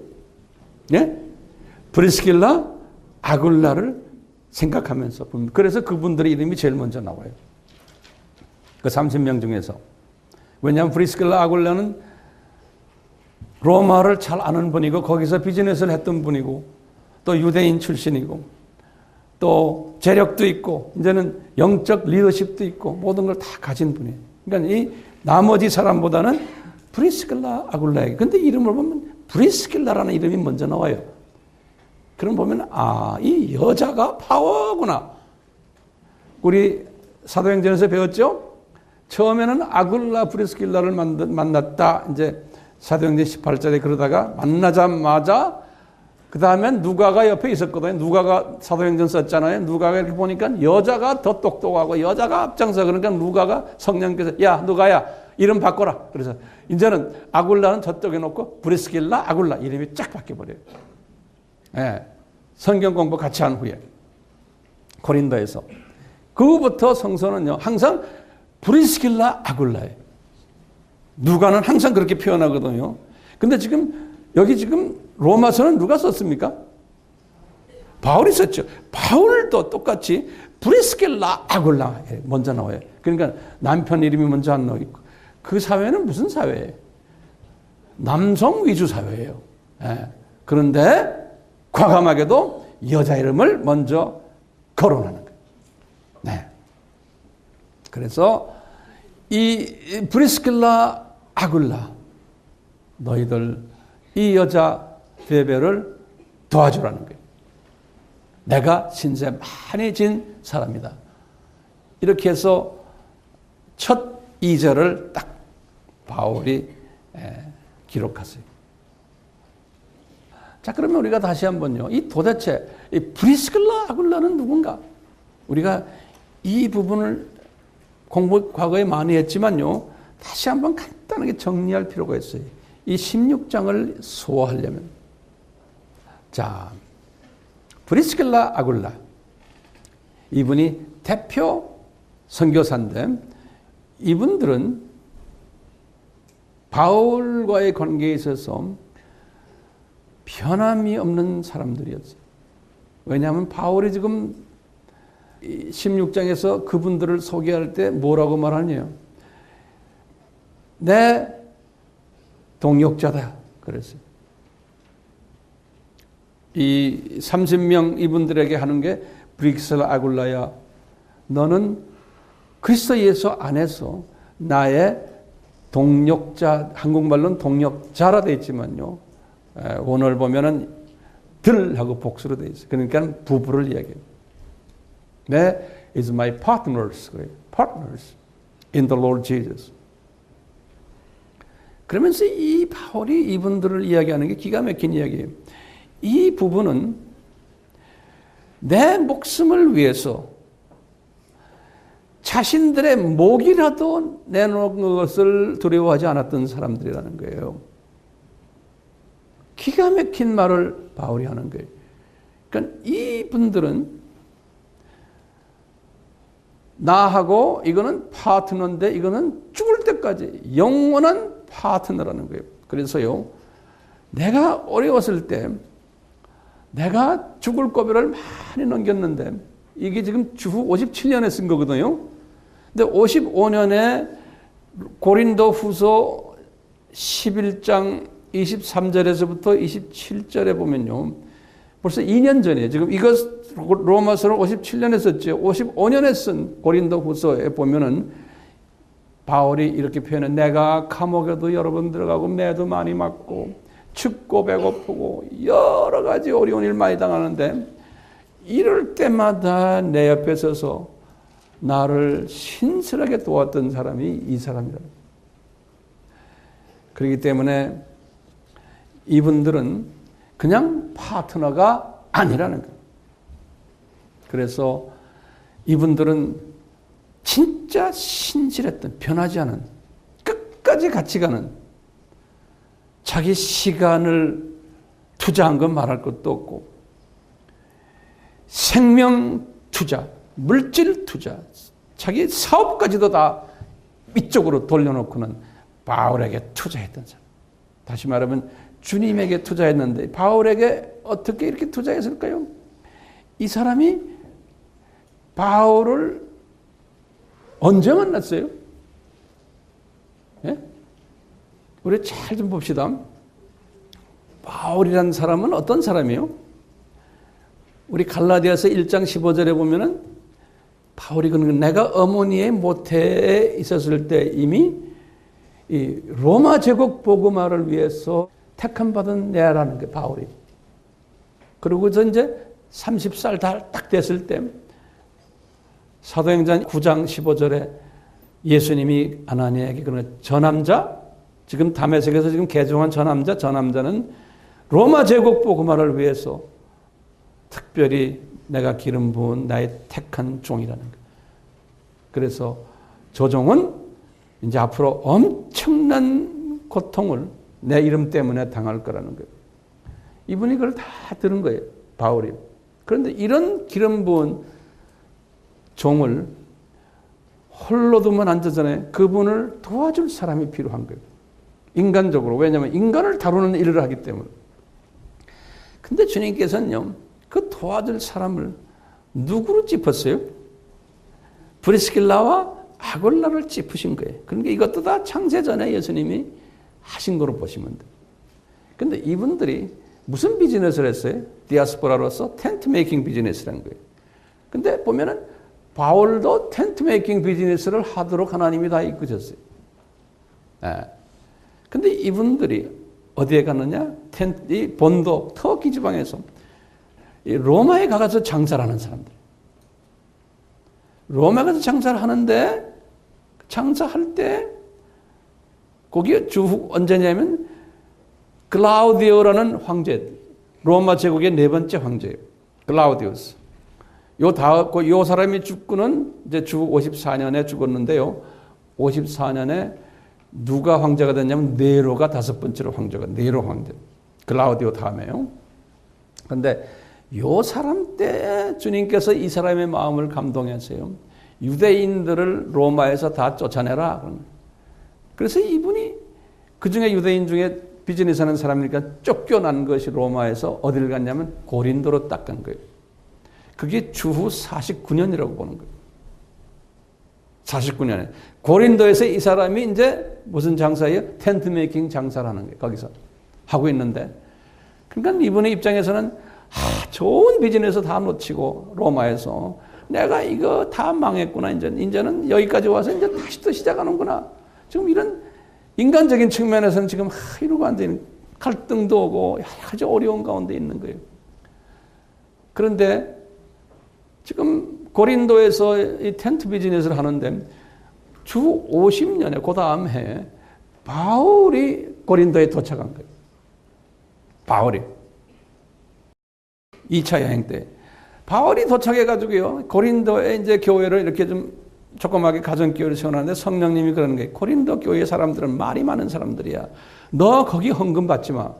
예? 브리스길라, 아굴라를 생각하면서. 그래서 그분들의 이름이 제일 먼저 나와요. 그 30명 중에서. 왜냐하면 브리스길라, 아굴라는 로마를 잘 아는 분이고, 거기서 비즈니스를 했던 분이고, 또 유대인 출신이고, 또 재력도 있고, 이제는 영적 리더십도 있고, 모든 걸 다 가진 분이에요. 그러니까 이 나머지 사람보다는 브리스길라, 아굴라에게. 근데 이름을 보면 브리스길라라는 이름이 먼저 나와요. 그럼 보면, 이 여자가 파워구나. 우리 사도행전에서 배웠죠? 처음에는 아굴라, 브리스길라를 만났다. 이제 사도행전 18절에 그러다가 만나자마자 그 다음엔 누가가 옆에 있었거든요. 누가가 사도행전 썼잖아요. 누가가 이렇게 보니까 여자가 더 똑똑하고 여자가 앞장서. 그러니까 누가가 성령께서, 야 누가야 이름 바꿔라. 그래서 이제는 아굴라는 저쪽에 놓고 브리스길라, 아굴라 이름이 쫙 바뀌어버려요. 예, 성경 공부 같이 한 후에 고린도에서. 그부터 성서는요 항상 브리스길라, 아굴라예요. 누가는 항상 그렇게 표현하거든요. 근데 여기 지금 로마서는 누가 썼습니까? 바울이 썼죠. 바울도 똑같이 브리스길라, 아굴라 먼저 나와요. 그러니까 남편 이름이 먼저 안 나오고, 그 사회는 무슨 사회예요? 남성 위주 사회예요. 예. 그런데 과감하게도 여자 이름을 먼저 거론하는 거예요. 네. 그래서 이 브리스길라, 아굴라, 너희들 이 여자 베베를 도와주라는 거예요. 내가 신세 많이 진 사람이다. 이렇게 해서 첫 2절을 딱 바울이 기록하세요. 자, 그러면 우리가 다시 한번요. 도대체 이 브리스길라, 아굴라는 누군가? 우리가 이 부분을 공부 과거에 많이 했지만요. 다시 한번 간단하게 정리할 필요가 있어요. 이 16장을 소화하려면, 자, 브리스길라 아굴라, 이분이 대표 선교사인데, 이분들은 바울과의 관계에 있어서 변함이 없는 사람들이었어요. 왜냐하면 바울이 지금 16장에서 그분들을 소개할 때 뭐라고 말하냐요? 내 동역자다 그랬어요. 이 30명 이분들에게 하는 게 브리스길라 아굴라야, 너는 그리스도 예수 안에서 나의 동역자, 한국말로는 동역자라 되어 있지만요, 원어를 보면은 들하고 복수로 되어 있어요. 그러니까 부부를 이야기해요. 네, is my partners, partners in the Lord Jesus. 그러면서 이 바울이 이분들을 이야기하는 게 기가 막힌 이야기예요. 이 부부는 내 목숨을 위해서 자신들의 목이라도 내놓은 것을 두려워하지 않았던 사람들이라는 거예요. 기가 막힌 말을 바울이 하는 거예요. 그러니까 이분들은 나하고 이거는 파트너인데 이거는 죽을 때까지 영원한 파트너라는 거예요. 그래서요, 내가 어려웠을 때 내가 죽을 고비를 많이 넘겼는데, 이게 지금 주후 57년에 쓴 거거든요. 근데 55년에 고린도 후서 11장 23절에서부터 27절에 보면요, 벌써 2년 전에, 지금 이거 로마서를 57년에 썼죠. 55년에 쓴 고린도 후서에 보면은 바울이 이렇게 표현해. 내가 감옥에도 여러 번 들어가고 매도 많이 맞고 춥고 배고프고 여러 가지 어려운 일 많이 당하는데, 이럴 때마다 내 옆에 서서 나를 신실하게 도왔던 사람이 이 사람이다. 그렇기 때문에 이분들은 그냥 파트너가 아니라는 거예요. 그래서 이분들은 진짜 신실했던, 변하지 않은, 끝까지 같이 가는, 자기 시간을 투자한 건 말할 것도 없고, 생명 투자, 물질 투자, 자기 사업까지도 다 이쪽으로 돌려놓고는 바울에게 투자했던 사람. 다시 말하면 주님에게 투자했는데 바울에게 어떻게 이렇게 투자했을까요? 이 사람이 바울을 언제 만났어요? 예? 우리 잘 좀 봅시다. 바울이라는 사람은 어떤 사람이에요? 우리 갈라디아서 1장 15절에 보면은 바울이 그런 내가 어머니의 모태에 있었을 때 이미 이 로마 제국 복음화를 위해서 택함 받은 내라는 게 바울이. 그리고서 이제 30살 딱 됐을 때 사도행전 9장 15절에 예수님이 아나니아에게 그런 저 남자, 지금 다메섹에서 지금 개종한 저 남자는 로마 제국 복음화를 위해서 특별히 내가 기름 부은 나의 택한 종이라는 거예요. 그래서 저 종은 이제 앞으로 엄청난 고통을 내 이름 때문에 당할 거라는 거예요. 이분이 그걸 다 들은 거예요, 바울이. 그런데 이런 기름 부은 종을 홀로 두면 안 되잖아요. 그분을 도와줄 사람이 필요한 거예요. 인간적으로. 왜냐하면 인간을 다루는 일을 하기 때문에. 근데 주님께서는요, 그 도와줄 사람을 누구로 짚었어요? 브리스길라와 아굴라를 짚으신 거예요. 그러니까 이것도 다 창세전에 예수님이 하신 거로 보시면 돼요. 근데 이분들이 무슨 비즈니스를 했어요? 디아스포라로서 텐트 메이킹 비즈니스라는 거예요. 근데 보면은 바울도 텐트 메이킹 비즈니스를 하도록 하나님이 다 이끄셨어요. 근데 이분들이 어디에 갔느냐? 이 본도 터키 지방에서 로마에 가서 장사를 하는 사람들. 로마에 가서 장사를 하는데, 장사할 때 거기에 주 언제냐면 클라우디오라는 황제, 로마 제국의 네 번째 황제예요. 클라우디우스. 요 사람이 죽고는 이제 주 54년에 죽었는데요. 54년에 누가 황제가 됐냐면 네로가 다섯 번째로 황제가, 네로 황제. 글라우디오 다음에요. 근데 요 사람 때 주님께서 이 사람의 마음을 감동했어요. 유대인들을 로마에서 다 쫓아내라. 그래서 이분이 그 중에 유대인 중에 비즈니스 하는 사람이니까 쫓겨난 것이 로마에서 어디를 갔냐면 고린도로 딱 간 거예요. 그게 주후 49년이라고 보는 거예요. 49년에. 고린도에서 이 사람이 이제 무슨 장사예요? 텐트 메이킹 장사를 하는 거예요. 거기서. 하고 있는데. 그러니까 이분의 입장에서는 좋은 비즈니스 다 놓치고 로마에서 내가 이거 다 망했구나. 이제는 여기까지 와서 이제 다시 또 시작하는구나. 지금 이런 인간적인 측면에서는 지금 이러고 앉아있는 갈등도 오고 여러 가지 어려운 가운데 있는 거예요. 그런데 지금 고린도에서 이 텐트 비즈니스를 하는데 주 50년에 그 다음 해에 바울이 고린도에 도착한 거예요. 바울이. 2차 여행 때. 바울이 도착해가지고요, 고린도에 이제 교회를 이렇게 좀 조그맣게 가정교회를 세워놨는데 성령님이 그러는 거예요. 고린도 교회 사람들은 말이 많은 사람들이야. 너 거기 헌금 받지 마.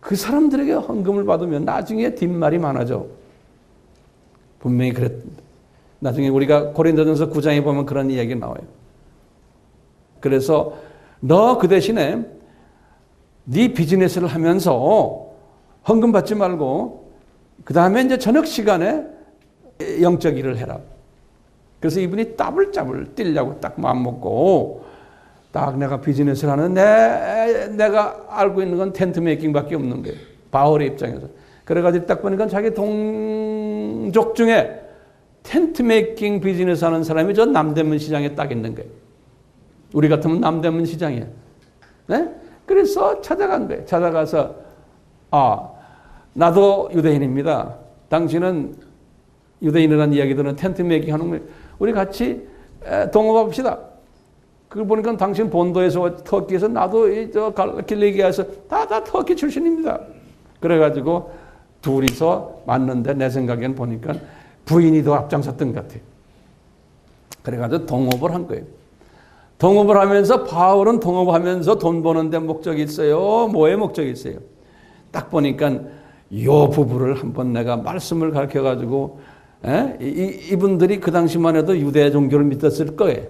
그 사람들에게 헌금을 받으면 나중에 뒷말이 많아져. 분명히 그랬습니다. 나중에 우리가 고린도전서 9장에 보면 그런 이야기가 나와요. 그래서 너 그 대신에 네 비즈니스를 하면서 헌금 받지 말고 그 다음에 이제 저녁 시간에 영적 일을 해라. 그래서 이분이 따블따블 뛰려고 딱 마음 먹고 딱 내가 비즈니스를 하는 내가 알고 있는 건 텐트 메이킹밖에 없는 거예요. 바울의 입장에서. 그래가지고 딱 보니까 자기 동족 중에 텐트 메이킹 비즈니스 하는 사람이 저 남대문 시장에 딱 있는 거예요. 우리 같으면 남대문 시장이에요. 네? 그래서 찾아간 거예요. 찾아가서 나도 유대인입니다. 당신은 유대인이라는 이야기들은 텐트 메이킹 하는 거예요. 우리 같이 동업합시다. 그걸 보니까 당신 본도에서 터키에서 나도 저 갈릴리기아에서 다 터키 출신입니다. 그래가지고 둘이서 만났는데 내 생각엔 보니까 부인이 더 앞장섰던 것 같아요. 그래가지고 동업을 한 거예요. 동업을 하면서 바울은 동업하면서 돈 버는데 목적이 있어요? 뭐에 목적이 있어요? 딱 보니까 요 부부를 한번 내가 말씀을 가르쳐가지고 이분들이 그 당시만 해도 유대 종교를 믿었을 거예요.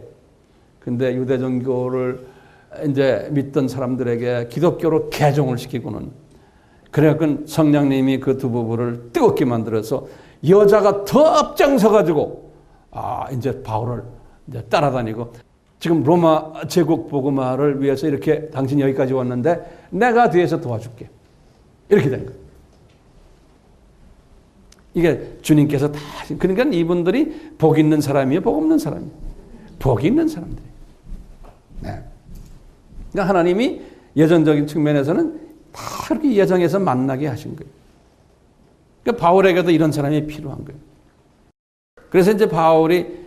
근데 유대 종교를 이제 믿던 사람들에게 기독교로 개종을 시키고는 그래갖고 성령님이 그 두 부부를 뜨겁게 만들어서 여자가 더 앞장서가지고 이제 바울을 이제 따라다니고 지금 로마 제국 복음화를 위해서 이렇게 당신이 여기까지 왔는데 내가 뒤에서 도와줄게. 이렇게 된 거예요. 이게 주님께서 다, 그러니까 이분들이 복 있는 사람이에요? 복 없는 사람이에요? 복 있는 사람들이에요. 네. 그러니까 하나님이 예전적인 측면에서는 다 그렇게 예정해서 만나게 하신 거예요. 그러니까 바울에게도 이런 사람이 필요한 거예요. 그래서 이제 바울이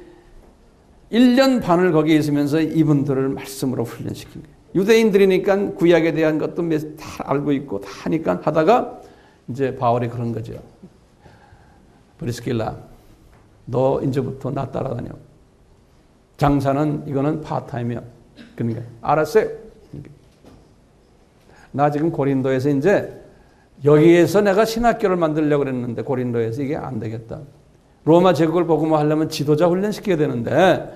1년 반을 거기에 있으면서 이분들을 말씀으로 훈련시킨 거예요. 유대인들이니까 구약에 대한 것도 다 알고 있고 다 하니까 하다가 이제 바울이 그런 거죠. 브리스길라, 너 이제부터 나 따라다녀. 장사는 이거는 파타임이야. 그러니까 알았어요. 나 지금 고린도에서 이제 여기에서 내가 신학교를 만들려고 그랬는데 고린도에서 이게 안 되겠다. 로마 제국을 복음화하려면 지도자 훈련시켜야 되는데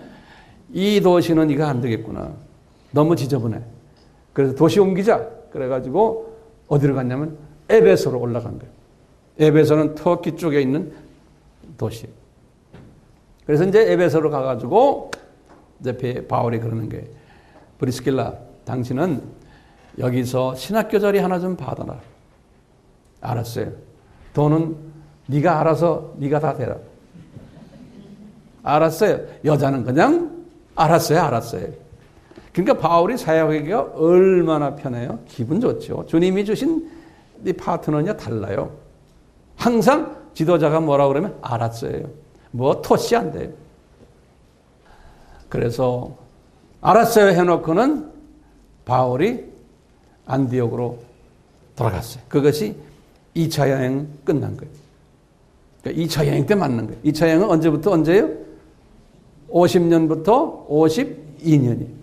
이 도시는 이거 안 되겠구나. 너무 지저분해. 그래서 도시 옮기자. 그래가지고 어디로 갔냐면 에베소로 올라간 거예요. 에베소는 터키 쪽에 있는 도시. 그래서 이제 에베소로 가가지고 이제 바울이 그러는 거예요. 브리스길라, 당신은 여기서 신학교 자리 하나 좀 받아라. 알았어요. 돈은 네가 알아서 네가 다 대라. 알았어요. 여자는 그냥 알았어요. 그러니까 바울이 사역하기가 얼마나 편해요. 기분 좋죠. 주님이 주신 이 파트너냐 달라요. 항상 지도자가 뭐라 그러면 알았어요. 뭐 토시 안 돼요. 그래서 알았어요 해놓고는 바울이 안디옥으로 돌아갔어요. 그것이 2차 여행 끝난 거예요. 그러니까 2차 여행 때 맞는 거예요. 2차 여행은 언제부터 언제예요? 50년부터 52년이에요.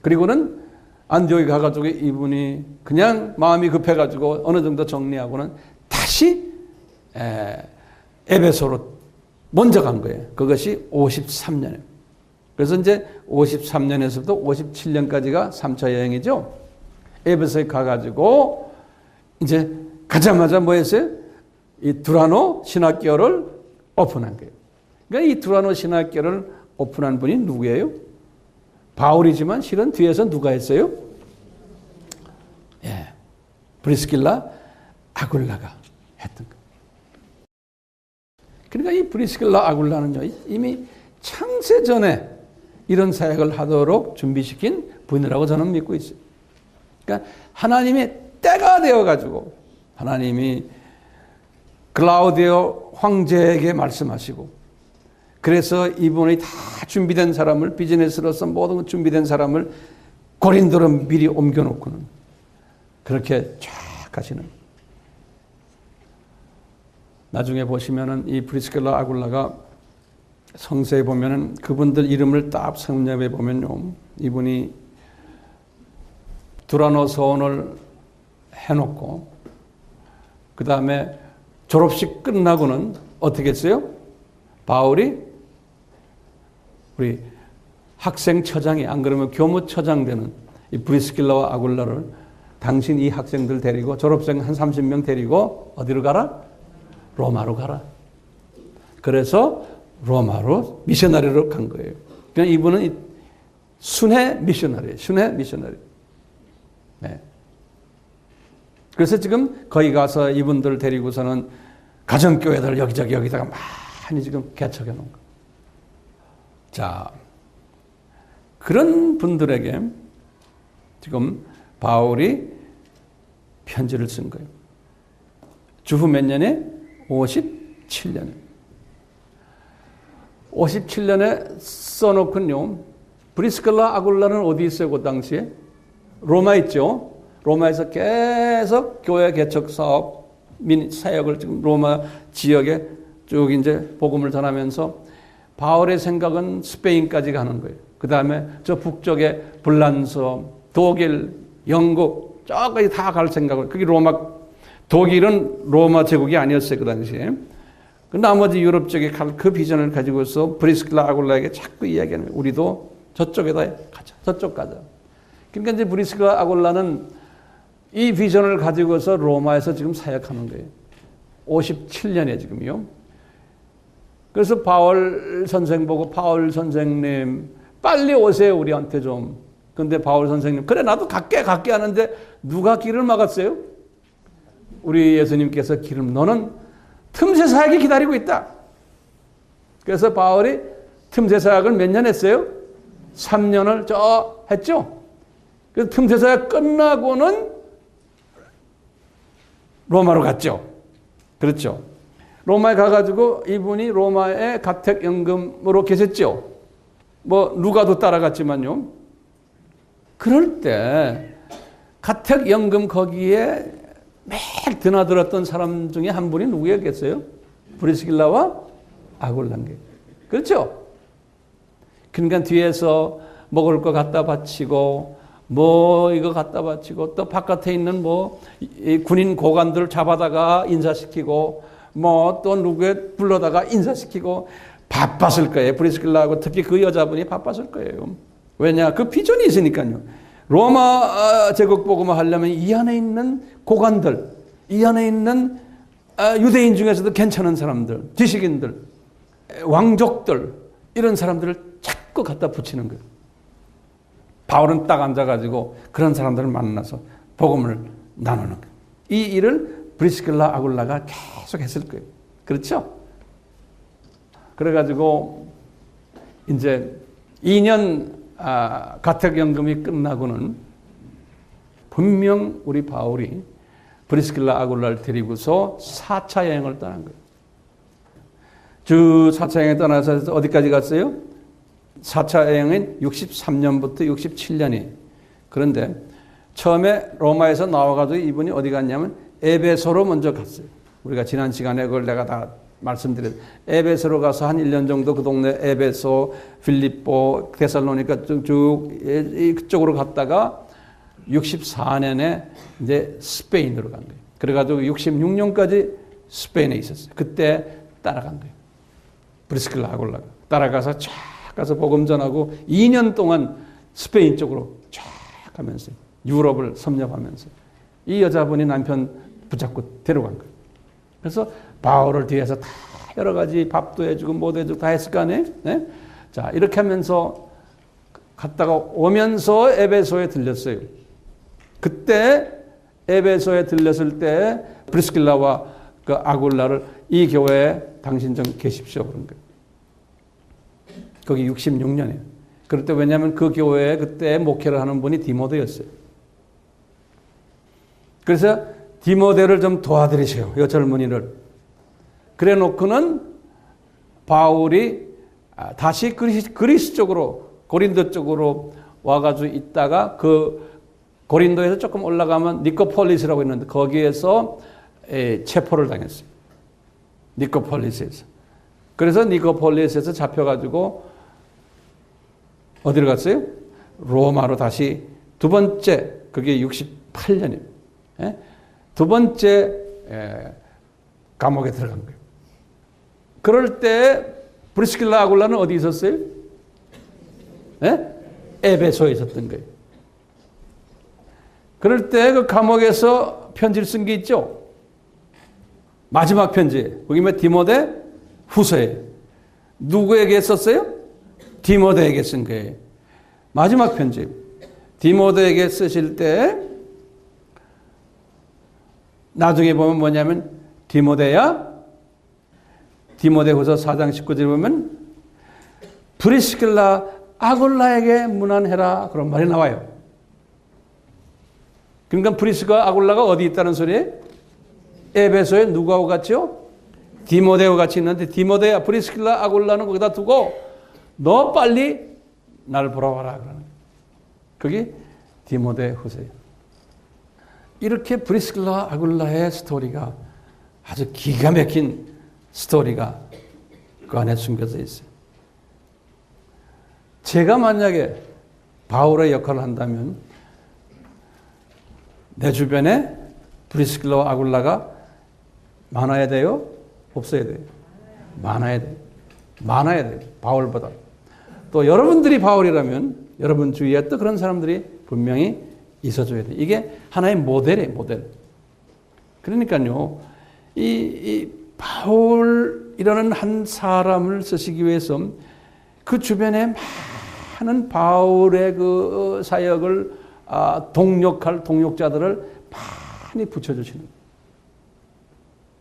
그리고는 안디옥에 가가지고 이분이 그냥 마음이 급해가지고 어느 정도 정리하고는 다시 에베소로 먼저 간 거예요. 그것이 53년이에요. 그래서 이제 53년에서부터 57년까지가 3차 여행이죠. 에베소에 가가지고 이제 가자마자 뭐 했어요? 이 두라노 신학교를 오픈한 거예요. 그러니까 이 두라노 신학교를 오픈한 분이 누구예요? 바울이지만 실은 뒤에서 누가 했어요? 예, 브리스길라 아굴라가 했던 거예요. 그러니까 이 브리스길라 아굴라는요, 이미 창세전에 이런 사역을 하도록 준비시킨 분이라고 저는 믿고 있어요. 그러니까 하나님의 때가 되어가지고 하나님이 글라우디오 황제에게 말씀하시고 그래서 이분이 다 준비된 사람을 비즈니스로서 모든 준비된 사람을 고린도로 미리 옮겨놓고는 그렇게 쫙 가시는. 나중에 보시면은 이 브리스길라 아굴라가 성서에 보면은 그분들 이름을 딱 성경에 보면요, 이분이 두라노 서원을 해놓고 그 다음에 졸업식 끝나고는 어떻게 했어요? 바울이 우리 학생처장이 안 그러면 교무처장 되는 이 브리스길라와 아굴라를 당신 이 학생들 데리고 졸업생 한 30명 데리고 어디로 가라? 로마로 가라. 그래서 로마로 미셔너리로 간 거예요. 그냥 이분은 순회 미셔너리, 순회 미셔너리. 네. 그래서 지금 거기 가서 이분들 데리고서는 가정교회들 여기다가 많이 지금 개척해 놓은 거예요. 자, 그런 분들에게 지금 바울이 편지를 쓴 거예요. 주후 몇 년에? 57년에. 57년에 써놓군요. 브리스길라 아굴라는 어디 있어요? 그 당시에? 로마 있죠. 로마에서 계속 교회 개척 사업, 사역을 지금 로마 지역에 쭉 이제 복음을 전하면서 바울의 생각은 스페인까지 가는 거예요. 그 다음에 저 북쪽에 불란서, 독일, 영국, 저까지 다 갈 생각을. 그게 독일은 로마 제국이 아니었어요, 그 당시에. 그 나머지 유럽 쪽에 갈 그 비전을 가지고서 브리스길라 아굴라에게 자꾸 이야기하는 거예요. 우리도 저쪽에다 가자. 저쪽 가자. 그러니까 이제 브리스길라 아굴라는 이 비전을 가지고서 로마에서 지금 사역하는 거예요. 57년에 지금요. 그래서 바울 선생 보고 바울 선생님 빨리 오세요 우리한테 좀. 근데 바울 선생님 그래 나도 갈게 하는데 누가 길을 막았어요? 우리 예수님께서 길을 너는 틈새 사역이 기다리고 있다. 그래서 바울이 틈새 사역을 몇 년 했어요? 3년을 했죠. 그래서 틈새 사역 끝나고는 로마로 갔죠. 그렇죠. 로마에 가가지고 이분이 로마에 가택연금으로 계셨죠. 뭐 누가도 따라갔지만요. 그럴 때 가택연금 거기에 매일 드나들었던 사람 중에 한 분이 누구였겠어요? 브리스길라와 아굴라인. 그렇죠? 그러니까 뒤에서 먹을 거 갖다 바치고 뭐 이거 갖다 바치고 또 바깥에 있는 뭐 군인 고관들 잡아다가 인사시키고 뭐 또 누구에 불러다가 인사시키고 바빴을 거예요. 브리스길라하고 특히 그 여자분이 바빴을 거예요. 왜냐? 그 비전이 있으니까요. 로마 제국 복음을 하려면 이 안에 있는 고관들, 이 안에 있는 유대인 중에서도 괜찮은 사람들, 지식인들, 왕족들 이런 사람들을 자꾸 갖다 붙이는 거예요. 바울은 딱 앉아가지고 그런 사람들을 만나서 복음을 나누는 거예요. 이 일을 브리스길라 아굴라가 계속 했을 거예요. 그렇죠? 그래가지고 이제 2년 가택연금이 끝나고는 분명 우리 바울이 브리스길라 아굴라를 데리고서 4차 여행을 떠난 거예요. 주 4차 여행에 떠나서 어디까지 갔어요? 4차 여행은 63년부터 67년이. 그런데 처음에 로마에서 나와가지고 이분이 어디 갔냐면 에베소로 먼저 갔어요. 우리가 지난 시간에 그걸 내가 다 말씀드려요. 에베소로 가서 한 1년 정도 그 동네 에베소, 빌립보, 데살로니가 쭉 그쪽으로 갔다가 64년에 이제 스페인으로 간 거예요. 그래가지고 66년까지 스페인에 있었어요. 그때 따라간 거예요. 브리스길라 아굴라가 따라가서 쫙 가서 복음 전하고 2년 동안 스페인 쪽으로 쫙 가면서 유럽을 섭렵하면서 이 여자분이 남편 붙잡고 데려간 거예요. 그래서 바울을 뒤에서 다 여러 가지 밥도 해주고 뭐도 해주고 다 했을 거 아니에요? 네? 자, 이렇게 하면서 갔다가 오면서 에베소에 들렸어요. 그때 에베소에 들렸을 때 브리스길라와 그 아굴라를 이 교회에 당신 좀 계십시오 그런 거예요. 거기 66년이에요. 그럴 때 왜냐하면 그 교회에 그때 목회를 하는 분이 디모데였어요. 그래서 디모데를 좀 도와드리세요. 이 젊은이를. 그래 놓고는 바울이 다시 그리스 쪽으로 고린도 쪽으로 와가지고 있다가 그 고린도에서 조금 올라가면 니코폴리스라고 있는데 거기에서 체포를 당했어요. 니코폴리스에서. 그래서 니코폴리스에서 잡혀가지고 어디로 갔어요? 로마로 다시 두 번째, 그게 68년이에요. 두 번째 감옥에 들어간 거예요. 그럴 때 브리스길라 아굴라는 어디 있었어요? 에베소에 있었던 거예요. 그럴 때 그 감옥에서 편지를 쓴 게 있죠. 마지막 편지. 거기 뭐 디모데 후서에 누구에게 썼어요? 디모데에게 쓴 거예요. 마지막 편지. 디모데에게 쓰실 때 나중에 보면 뭐냐면 디모데야 디모데후서 4장 19절에 보면 브리스길라 아굴라에게 문안해라 그런 말이 나와요. 그러니까 브리스가 아굴라가 어디 있다는 소리예요? 에베소에 누구하고 같죠? 디모데와 같이 있는데 디모데야 브리스길라 아굴라는 거기다 두고 너 빨리 날 보러 와라 그러는 거예요. 그게 디모데후서예요. 이렇게 브리스길라 아굴라의 스토리가 아주 기가 막힌 스토리가 그 안에 숨겨져 있어요. 제가 만약에 바울의 역할을 한다면 내 주변에 브리스길라와 아굴라가 많아야 돼요? 없어야 돼요? 많아야 돼요. 많아야 돼요. 바울보다. 또 여러분들이 바울이라면 여러분 주위에 또 그런 사람들이 분명히 있어줘야 돼요. 이게 하나의 모델이에요. 모델. 그러니까요. 이 바울이라는 한 사람을 쓰시기 위해서 그 주변에 많은 바울의 그 사역을 동력할 동력자들을 많이 붙여주시는 거예요.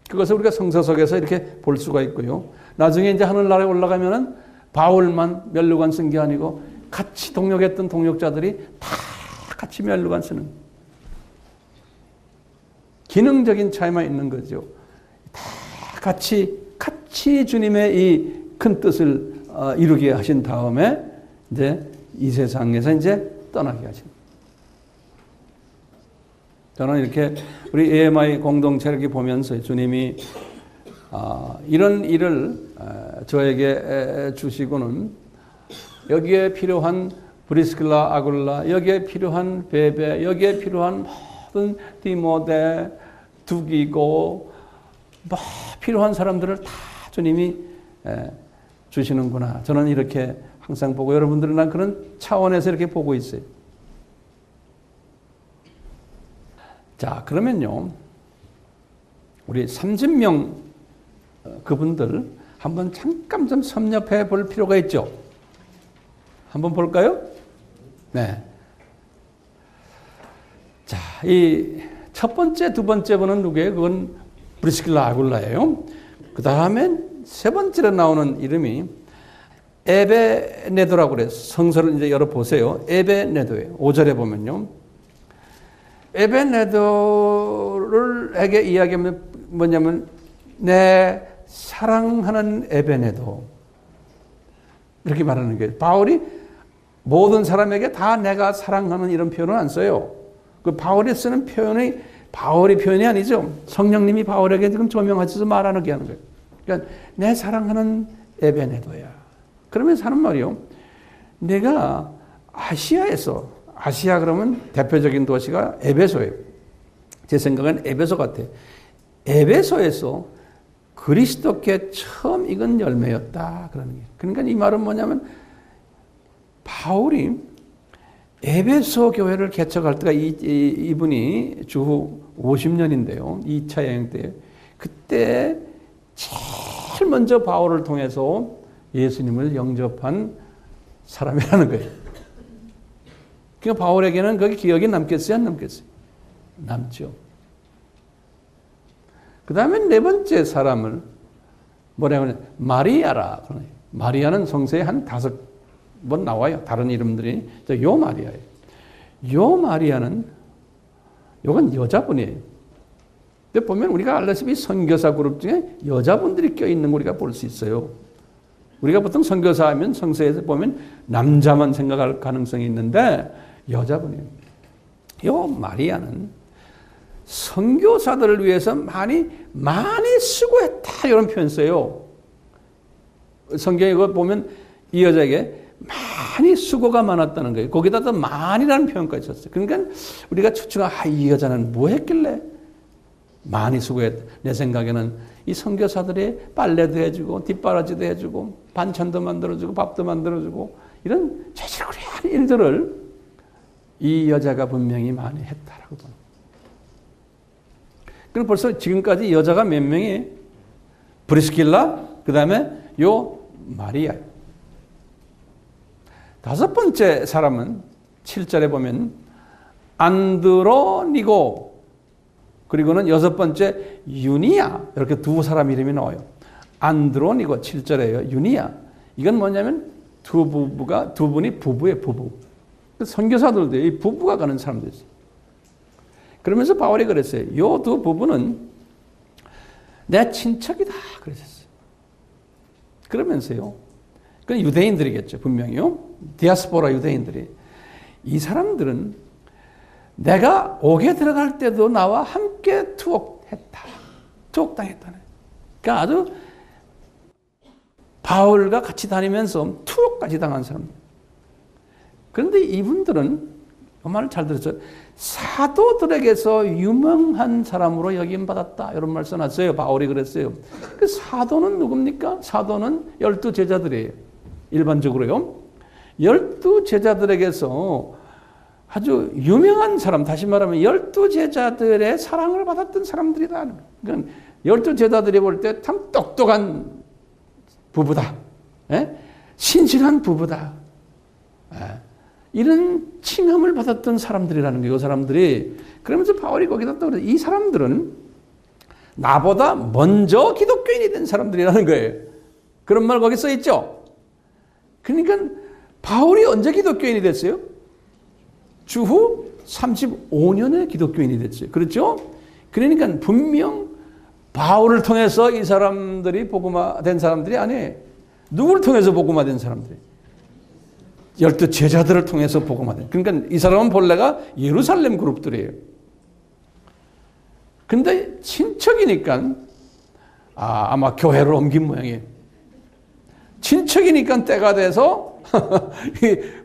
그것을 우리가 성서석에서 이렇게 볼 수가 있고요. 나중에 이제 하늘나라에 올라가면은 바울만 면류관 쓴 게 아니고 같이 동력했던 동력자들이 다 같이 면류관 쓰는 기능적인 차이만 있는 거죠. 다 같이 주님의 이 큰 뜻을 이루게 하신 다음에 이제 이 세상에서 이제 떠나게 하신. 저는 이렇게 우리 AMI 공동체 이렇게 보면서 주님이 이런 일을 저에게 주시고는 여기에 필요한 브리스길라 아굴라, 여기에 필요한 베베, 여기에 필요한 모든 디모데, 두기고 뭐 필요한 사람들을 다 주님이 주시는구나. 저는 이렇게 항상 보고 여러분들은 난 그런 차원에서 이렇게 보고 있어요. 자, 그러면요. 우리 30명 그분들 한번 잠깐 좀 섭렵해 볼 필요가 있죠. 한번 볼까요? 네. 자, 이 첫 번째, 두 번째 분은 누구예요? 그건 브리스길라 아굴라예요. 그 다음엔 세 번째로 나오는 이름이 에베네도라고 그래요. 성서를 이제 열어보세요. 에베네도예요. 5절에 보면요. 에베네도를에게 이야기하면 뭐냐면 내 사랑하는 에베네도 이렇게 말하는 거예요. 바울이 모든 사람에게 다 내가 사랑하는 이런 표현은 안 써요. 그 바울이 쓰는 표현이 바울의 표현이 아니죠. 성령님이 바울에게 지금 조명하셔서 말하는 게 하는 거예요. 그러니까 내 사랑하는 에베네도야. 그러면서 하는 말이요. 내가 아시아에서, 아시아 그러면 대표적인 도시가 에베소예요. 제 생각은 에베소 같아요. 에베소에서 그리스도께 처음 익은 열매였다. 그러는 게. 그러니까 이 말은 뭐냐면 바울이 에베소 교회를 개척할 때가 이분이 주후 50년인데요. 2차 여행 때. 그때 제일 먼저 바울을 통해서 예수님을 영접한 사람이라는 거예요. 그러니까 바울에게는 거기 기억이 남겠어요? 안 남겠어요? 남죠. 그 다음에 네 번째 사람을 뭐라고 하냐? 마리아라. 마리아는 성서에 한 5번 나와요. 다른 이름들이. 요 마리아예요. 요 마리아는 요건 여자분이에요. 근데 보면 우리가 알다시피 선교사 그룹 중에 여자분들이 껴있는 거 우리가 볼 수 있어요. 우리가 보통 선교사 하면 성서에서 보면 남자만 생각할 가능성이 있는데 여자분이에요. 요 마리아는 선교사들을 위해서 많이 수고했다 이런 표현 써요. 성경에 이거 보면 이 여자에게 많이 수고가 많았다는 거예요. 거기다 더 많이라는 표현까지 썼어요. 그러니까 우리가 추측한 이 여자는 뭐 했길래 많이 수고했다. 내 생각에는 이 선교사들이 빨래도 해주고 뒷바라지도 해주고 반찬도 만들어주고 밥도 만들어주고 이런 제질구레한 일들을 이 여자가 분명히 많이 했다라고 봅니다. 그럼 벌써 지금까지 여자가 몇 명이 브리스길라, 그 다음에 요 마리아. 5번째 사람은 7절에 보면 안드로니고, 그리고는 6번째 유니아, 이렇게 두 사람 이름이 나와요. 안드로니고 7절에요. 유니아. 이건 뭐냐면 두 분이 부부예요, 부부. 선교사들도 이 부부가 가는 사람도 있어요. 그러면서 바울이 그랬어요. 요 두 부부는 내 친척이다. 그랬었어요. 그러면서요. 그 유대인들이겠죠. 분명히요. 디아스포라 유대인들이. 이 사람들은 내가 옥에 들어갈 때도 나와 함께 투옥했다. 투옥당했다네. 그러니까 아주 바울과 같이 다니면서 투옥까지 당한 사람들. 그런데 이분들은 그 말을 잘 들었어요. 사도들에게서 유명한 사람으로 여김받았다. 이런 말 써놨어요. 바울이 그랬어요. 그 사도는 누굽니까? 사도는 12제자들이에요. 일반적으로요. 12제자들에게서 아주 유명한 사람, 다시 말하면 12제자들의 사랑을 받았던 사람들이다. 그러니까 12제자들이 볼 때 참 똑똑한 부부다. 예? 신실한 부부다. 예. 이런 칭함을 받았던 사람들이라는 거예요. 이 사람들이. 그러면서 바울이 거기다 또 이 사람들은 나보다 먼저 기독교인이 된 사람들이라는 거예요. 그런 말 거기 써 있죠. 그러니까 바울이 언제 기독교인이 됐어요? 주후 35년에 기독교인이 됐어요. 그렇죠? 그러니까 분명 바울을 통해서 이 사람들이 복음화 된 사람들이 아니에요. 누구를 통해서 복음화 된 사람들이? 12제자들을 통해서 복음화된. 그러니까 이 사람은 본래가 예루살렘 그룹들이에요. 근데 친척이니까 아마 교회를 옮긴 모양이에요. 친척이니까 때가 돼서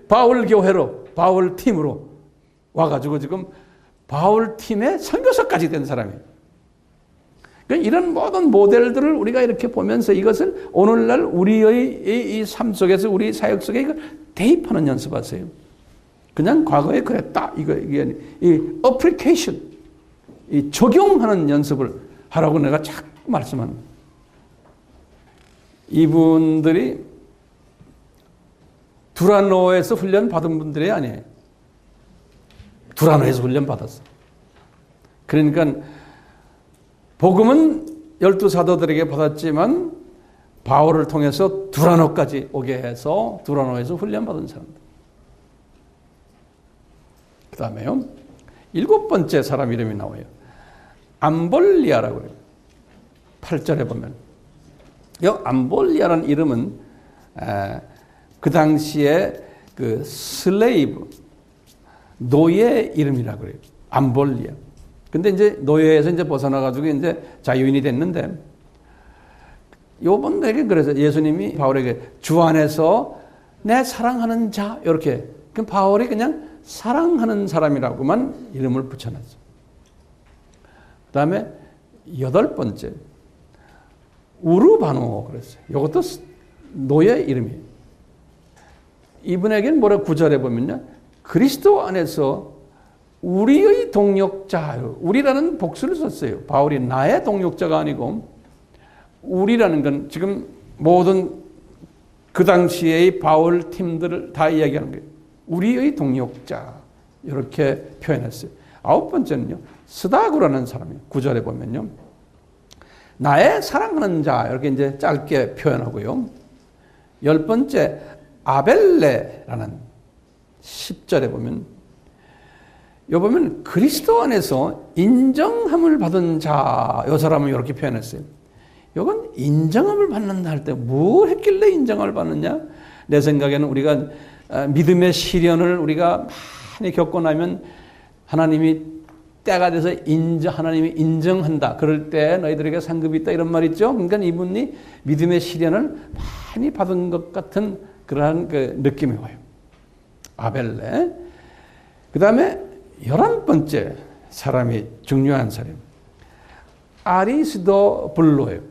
바울 교회로, 바울 팀으로 와가지고 지금 바울 팀의 선교사까지 된 사람이에요. 그러니까 이런 모든 모델들을 우리가 이렇게 보면서 이것을 오늘날 우리의 이 삶 속에서 우리 사역 속에 이걸 대입하는 연습하세요. 그냥 과거에 그랬다. 이게 이 어플리케이션, 이 적용하는 연습을 하라고 내가 자꾸 말씀하는 거예요. 이분들이 두라노에서 훈련 받은 분들이 아니에요. 두라노에서 훈련 받았어. 그러니까 복음은 12사도들에게 받았지만 바울을 통해서 두라노까지 오게 해서 두라노에서 훈련받은 사람들. 그 다음에요. 7번째 사람 이름이 나와요. 암볼리아라고 해요. 8절에 보면. 이 암볼리아라는 이름은 그 당시에 그 슬레이브, 노예 이름이라고 그래요. 암볼리아. 근데 이제 노예에서 이제 벗어나가지고 이제 자유인이 됐는데 요번에게 그래서 예수님이 바울에게 주 안에서 내 사랑하는 자 이렇게 그럼 바울이 그냥 사랑하는 사람이라고만 이름을 붙여놨어. 그 다음에 8번째 우르바누 그랬어요. 이것도 노예 이름이에요. 이분에게는 뭐라 9절에 보면요. 그리스도 안에서 우리의 동역자, 우리라는 복수를 썼어요. 바울이 나의 동역자가 아니고 우리라는 건 지금 모든 그 당시의 바울 팀들을 다 이야기하는 거예요. 우리의 동역자 이렇게 표현했어요. 9번째는요. 스다구라는 사람이에요. 9절에 보면요. 나의 사랑하는 자 이렇게 이제 짧게 표현하고요. 10번째 아벨레라는 10절에 보면 요 보면 그리스도 안에서 인정함을 받은 자, 요 사람은 이렇게 표현했어요. 이건 인정함을 받는다 할 때 뭘 했길래 인정함을 받느냐? 내 생각에는 우리가 믿음의 시련을 우리가 많이 겪고 나면 하나님이 때가 돼서 하나님이 인정한다. 그럴 때 너희들에게 상급이 있다 이런 말 있죠. 그러니까 이분이 믿음의 시련을 많이 받은 것 같은 그러한 그 느낌이 와요. 아벨레. 그 다음에 11번째 사람이 중요한 사람. 아리스도블로예요.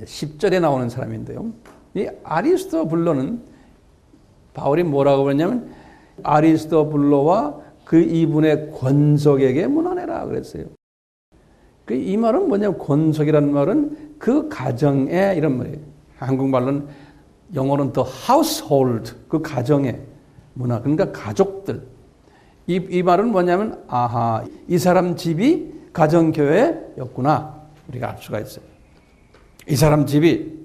10절에 나오는 사람인데요. 이 아리스도블로는 바울이 뭐라고 그랬냐면 아리스도블로와 그 이분의 권속에게 문안해라 그랬어요. 이 말은 뭐냐면 권속이라는 말은 그 가정에 이런 말이에요. 한국말로는 영어로는 the household 그 가정의 문화 그러니까 가족들. 이 말은 뭐냐면 아하 이 사람 집이 가정교회였구나 우리가 알 수가 있어요. 이 사람 집이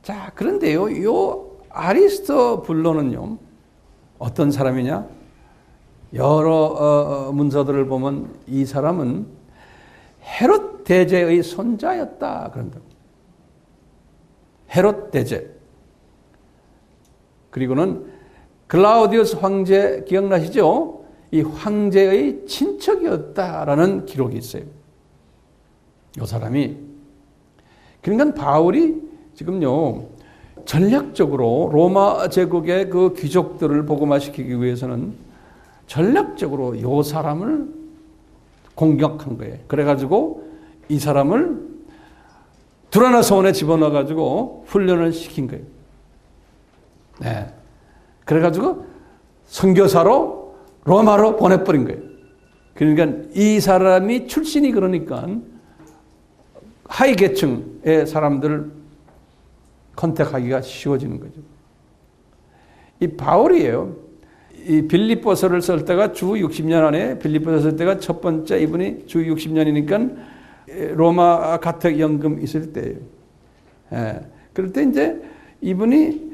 자 그런데요 요 아리스토블로는요 어떤 사람이냐 여러 문서들을 보면 이 사람은 헤롯 대제의 손자였다 그런다. 헤롯 대제 그리고는 글라우디우스 황제 기억나시죠? 이 황제의 친척이었다라는 기록이 있어요. 이 사람이 그러니까 바울이 지금요 전략적으로 로마 제국의 그 귀족들을 복음화시키기 위해서는 전략적으로 이 사람을 공격한 거예요. 그래가지고 이 사람을 두라나 소원에 집어넣어가지고 훈련을 시킨 거예요. 네. 그래가지고 선교사로 로마로 보내버린 거예요. 그러니까 이 사람이 출신이 그러니까 하위 계층의 사람들을 컨택하기가 쉬워지는 거죠. 이 바울이에요. 이 빌립보서를 쓸 때가 주 60년 안에 빌립보서 쓸 때가 첫 번째 이분이 주 60년이니까 로마 가택 연금 있을 때예요. 예. 그럴 때 이제 이분이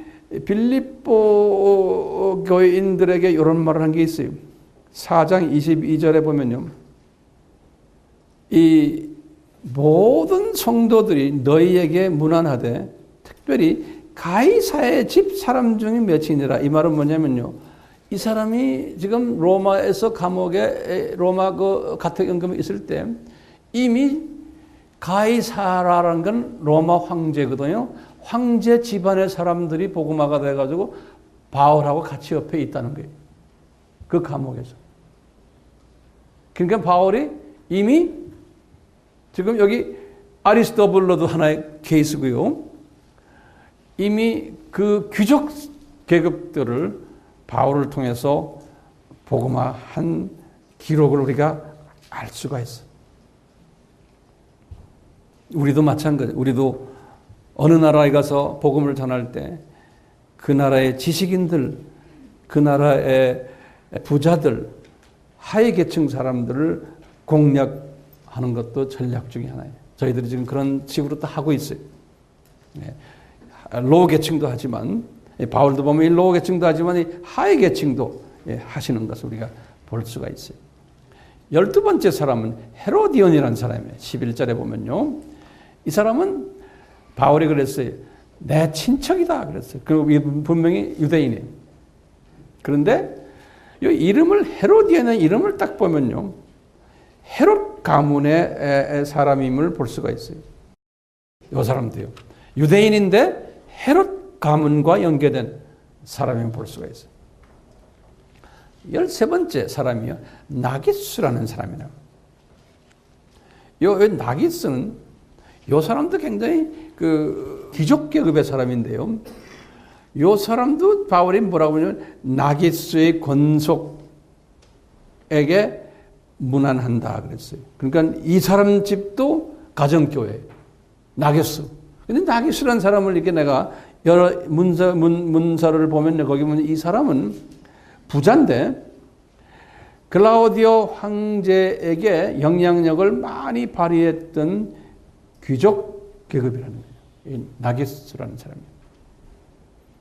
빌립보 교인들에게 이런 말을 한 게 있어요. 4장 22절에 보면요. 이 모든 성도들이 너희에게 문안하되 특별히 가이사의 집 사람 중에 몇이니라. 이 말은 뭐냐면요. 이 사람이 지금 로마에서 감옥에 로마 그 가택연금에 있을 때 이미 가이사라라는 건 로마 황제거든요. 황제 집안의 사람들이 복음화가 돼가지고 바울하고 같이 옆에 있다는 거예요. 그 감옥에서. 그러니까 바울이 이미 지금 여기 아리스토블로도 하나의 케이스고요. 이미 그 귀족 계급들을 바울을 통해서 복음화한 기록을 우리가 알 수가 있어. 우리도 마찬가지. 우리도 어느 나라에 가서 복음을 전할 때 그 나라의 지식인들, 그 나라의 부자들, 하위 계층 사람들을 공략하는 것도 전략 중에 하나예요. 저희들이 지금 그런 식으로 또 하고 있어요. 로우 계층도 하지만 바울도 보면 이 로우 계층도 하지만 이 하위 계층도 하시는 것을 우리가 볼 수가 있어요. 12번째 사람은 헤로디온이라는 사람이에요. 11절에 보면요. 이 사람은 바울이 그랬어요. 내 친척이다 그랬어요. 그 분명히 유대인이에요. 그런데 이 이름을 헤로디온의 이름을 딱 보면요. 헤롯 가문의 사람임을 볼 수가 있어요. 이 사람도요. 유대인인데 헤롯 가문과 연계된 사람임을 볼 수가 있어요. 13번째 사람이요. 나깃수라는 사람이라고. 요 나깃수는 요 사람도 굉장히 그 귀족 계급의 사람인데요. 요 사람도 바울이 뭐라고 하냐면 나깃수의 권속에게 문안한다 그랬어요. 그러니까 이 사람 집도 가정교회 나깃수. 근데 나깃수라는 사람을 이렇게 내가 여러 문서를 보면 거기 보면 이 사람은 부자인데 클라우디오 황제에게 영향력을 많이 발휘했던 귀족 계급이라는 거예요. 이 나깃수라는 사람이에요.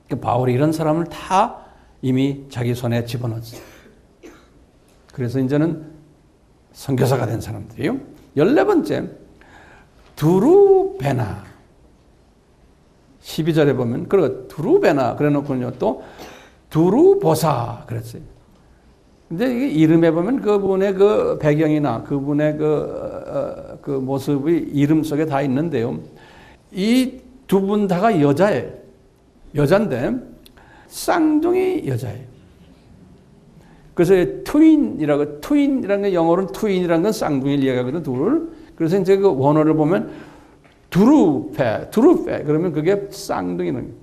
그러니까 바울이 이런 사람을 다 이미 자기 손에 집어넣었어요. 그래서 이제는 선교사가 된 사람들이에요. 14번째 두루베나 12절에 보면 그리고 두루베나 그래놓고요 또 두루보사 그랬어요. 근데 이게 이름에 보면 그분의 그 배경이나 그분의 그 모습이 이름 속에 다 있는데요. 이 두 분 다가 여자예요. 여잔데 쌍둥이 여자예요. 그래서 트윈이라는 게 영어로는 트윈이라는 건 쌍둥이를 이야기하거든요. 둘. 그래서 이제 그 원어를 보면 두루페 그러면 그게 쌍둥이는.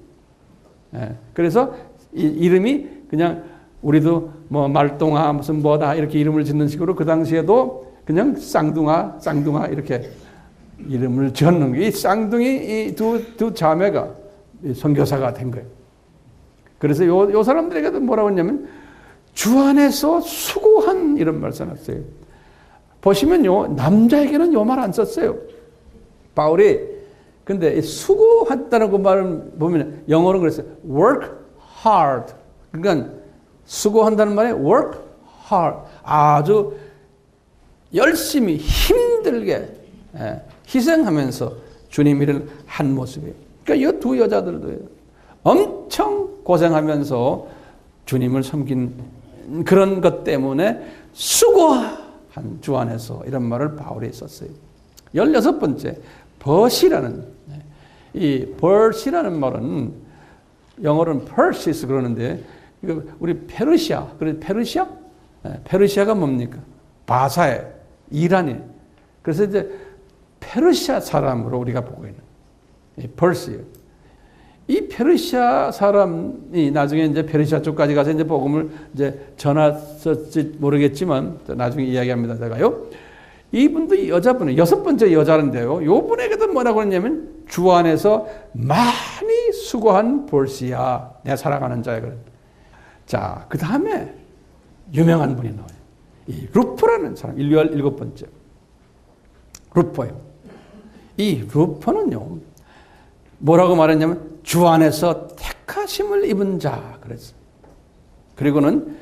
예. 그래서 이름이 그냥 우리도 뭐 말동아 무슨 뭐다 이렇게 이름을 짓는 식으로 그 당시에도 그냥 쌍둥아 이렇게 이름을 지었는 거예요. 이 쌍둥이 이 두 자매가 선교사가 된 거예요. 그래서 요 사람들에게도 뭐라고 했냐면 주 안에서 수고한 이런 말 써놨어요. 보시면요 남자에게는 요 말 안 썼어요. 바울이 근데 수고했다는 그 말을 보면 영어로 그랬어요. work hard. 그러니까 수고한다는 말에 work hard. 아주 열심히 힘들게 희생하면서 주님 일을 한 모습이에요. 그러니까 이 두 여자들도 엄청 고생하면서 주님을 섬긴 그런 것 때문에 수고한 주 안에서 이런 말을 바울이 썼어요. 16번째 벗이라는 이 벗이라는 말은 영어로는 Persis 그러는데 우리 페르시아 그래 페르시아가 뭡니까? 바사에 이란이 그래서 이제 페르시아 사람으로 우리가 보고 있는 이 벌스예요. 이 페르시아 사람이 나중에 이제 페르시아 쪽까지 가서 이제 복음을 이제 전했을지 모르겠지만 나중에 이야기합니다. 제가요. 이분도 여자분은 6번째 여자인데요. 요분에게도 뭐라고 했냐면 주 안에서 많이 수고한 볼시야. 내 사랑하는 자야. 자, 그 다음에 유명한 분이 나와요. 이 루포라는 사람, 7번째. 루포요. 이 루포는요, 뭐라고 말했냐면 주 안에서 택하심을 입은 자 그랬어요. 그리고는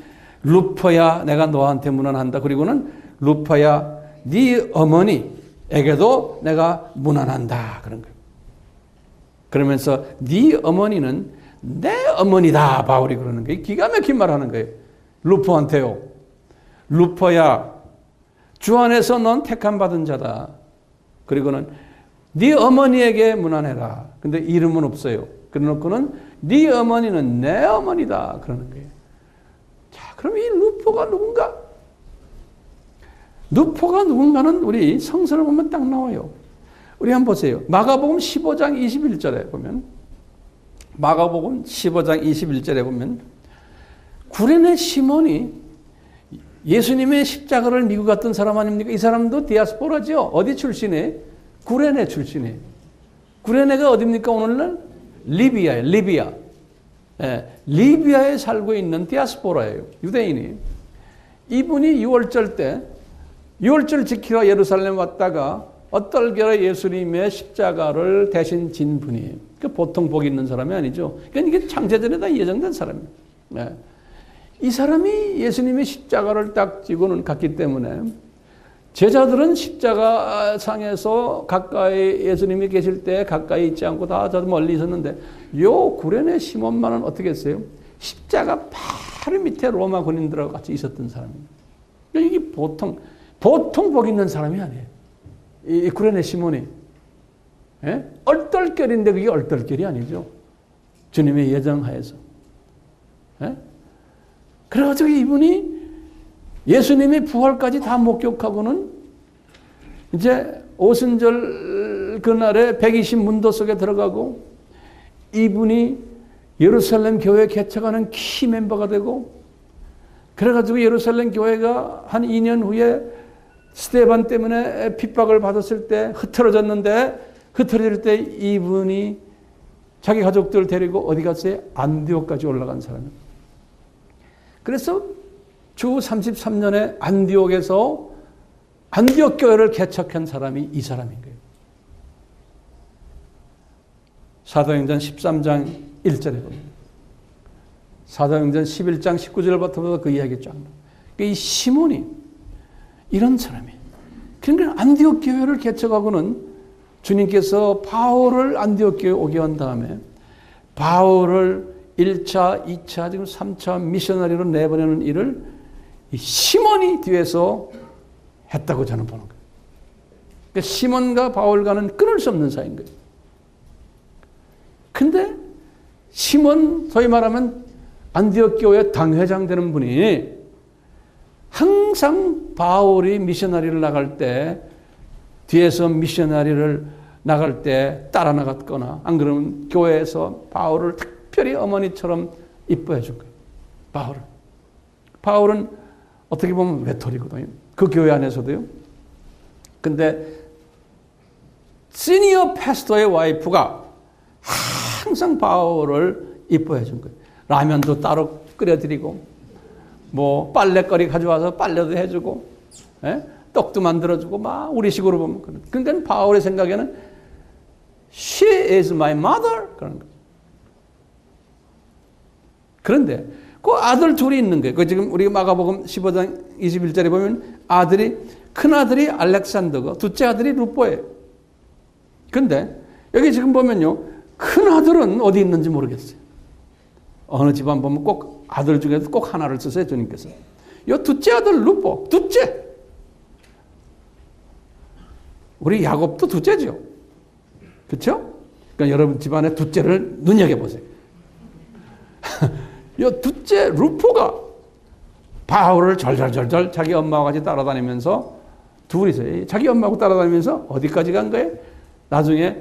루포야 내가 너한테 문안한다. 그리고는 루포야 네 어머니에게도 내가 문안한다. 그런 거예요. 그러면서 네 어머니는 내 어머니다. 바울이 그러는 거예요. 기가 막힌 말 하는 거예요. 루포한테요. 루포야 주 안에서 넌 택함 받은 자다. 그리고는 네 어머니에게 문안해라. 근데 이름은 없어요. 그래놓고는 네 어머니는 내 어머니다. 그러는 거예요. 자, 그럼 이 루포가 누군가? 루포가 누군가는 우리 성서를 보면 딱 나와요. 우리 한번 보세요. 마가복음 15장 21절에 보면 마가복음 15장 21절에 보면 구레네 시몬이 예수님의 십자가를 미고 갔던 사람 아닙니까? 이 사람도 디아스포라죠. 어디 출신이에요? 구레네 출신이에요. 구레네가 어디입니까? 오늘날 리비아예요. 리비아. 예, 리비아에 살고 있는 디아스포라예요. 유대인이. 이분이 6월절 지키러 예루살렘 왔다가 엇떨결에 예수님의 십자가를 대신 진 분이에요. 그러니까 보통 복 있는 사람이 아니죠. 그러니까 이게 창세전에 다 예정된 사람이에요. 예. 이 사람이 예수님의 십자가를 딱 지고는 갔기 때문에 제자들은 십자가 상에서 가까이 예수님이 계실 때 가까이 있지 않고 다 저 멀리 있었는데 요 구레네 시몬만은 어떻게 했어요? 십자가 바로 밑에 로마 군인들하고 같이 있었던 사람입니다. 이게 보통 보통 복 있는 사람이 아니에요. 이 구레네 시몬이. 예? 얼떨결인데 그게 얼떨결이 아니죠. 주님의 예정하에서. 예? 그래가지고 이분이 예수님의 부활까지 다 목격하고는 이제 오순절 그날에 120 문도 속에 들어가고 이분이 예루살렘 교회 개척하는 키 멤버가 되고 그래가지고 예루살렘 교회가 한 2년 후에 스데반 때문에 핍박을 받았을 때 흩어질 때 이분이 자기 가족들 데리고 어디 갔어요? 안디옥까지 올라간 사람이에요. 그래서 주 33년에 안디옥에서 안디옥 교회를 개척한 사람이 이 사람인 거예요. 사도행전 13장 1절에 보면 사도행전 11장 19절부터 그 이야기 쫙 나와요. 이 시몬이 이런 사람이에요. 그러니까 안디옥 교회를 개척하고는 주님께서 바울을 안디옥 교회에 오게 한 다음에 바울을 1차, 2차, 지금 3차 미셔너리로 내보내는 일을 이 시몬이 뒤에서 했다고 저는 보는 거예요. 그러니까 시몬과 바울과는 끊을 수 없는 사이인 거예요. 근데 시몬, 소위 말하면 안디옥 교회 당회장 되는 분이 항상 바울이 미셔너리를 나갈 때 뒤에서 미셔너리를 나갈 때 따라 나갔거나 안 그러면 교회에서 바울을 특별히 어머니처럼 이뻐해 줄 거예요. 바울은 어떻게 보면 외톨이거든요. 그 교회 안에서도요. 근데 시니어 패스터의 와이프가 항상 바울을 이뻐해 준 거예요. 라면도 따로 끓여드리고 뭐 빨래거리 가져와서 빨래도 해주고 떡도 만들어주고 막 우리식으로 보면 그러니까 바울의 생각에는 She is my mother 그런 거예요. 그런데 그 아들 둘이 있는 거예요. 그 지금 우리 마가복음 15장 21절에 보면 큰 아들이 알렉산더고 둘째 아들이 루포예요. 그런데 여기 지금 보면요. 큰 아들은 어디 있는지 모르겠어요. 어느 집안 보면 꼭 아들 중에서 꼭 하나를 쓰세요. 주님께서. 이 둘째 아들 루포. 둘째. 우리 야곱도 둘째죠. 그렇죠? 그러니까 여러분 집안의 둘째를 눈여겨보세요. 이 둘째 루포가 바울을 절절절절 자기 엄마와 같이 따라다니면서 둘이서 자기 엄마하고 따라다니면서 어디까지 간 거예요? 나중에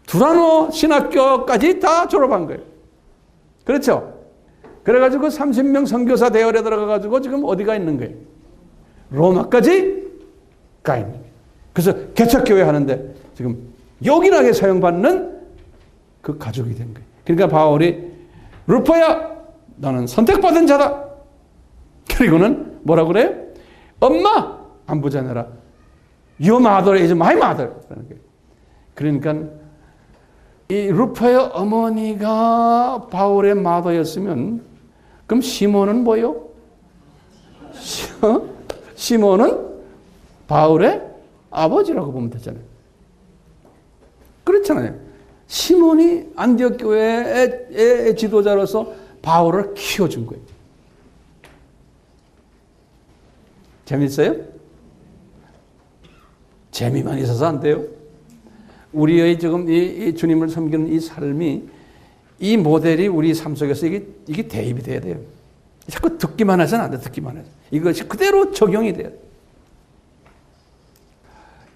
두라노 신학교까지 다 졸업한 거예요. 그렇죠? 그래가지고 30명 선교사 대열에 들어가가지고 지금 어디가 있는 거예요? 로마까지 가 있는 거예요. 그래서 개척교회 하는데 지금 요긴하게 사용받는 그 가족이 된 거예요. 그러니까 바울이 루포야 너는 선택받은 자다. 그리고는 뭐라 그래요? 엄마 안 부자내라. Your mother is my mother. 그러니까 이 루포의 어머니가 바울의 마더였으면 그럼 시몬은 뭐요? 시몬은 바울의 아버지라고 보면 되잖아요. 그렇잖아요. 시몬이 안디옥 교회의 지도자로서 바울을 키워준 거예요. 재밌어요? 재미만 있어서 안 돼요. 우리의 지금 이 주님을 섬기는 이 삶이 이 모델이 우리 삶 속에서 이게 대입이 돼야 돼요. 자꾸 듣기만 해서는 안 돼. 듣기만 해서. 이것이 그대로 적용이 돼야 돼요.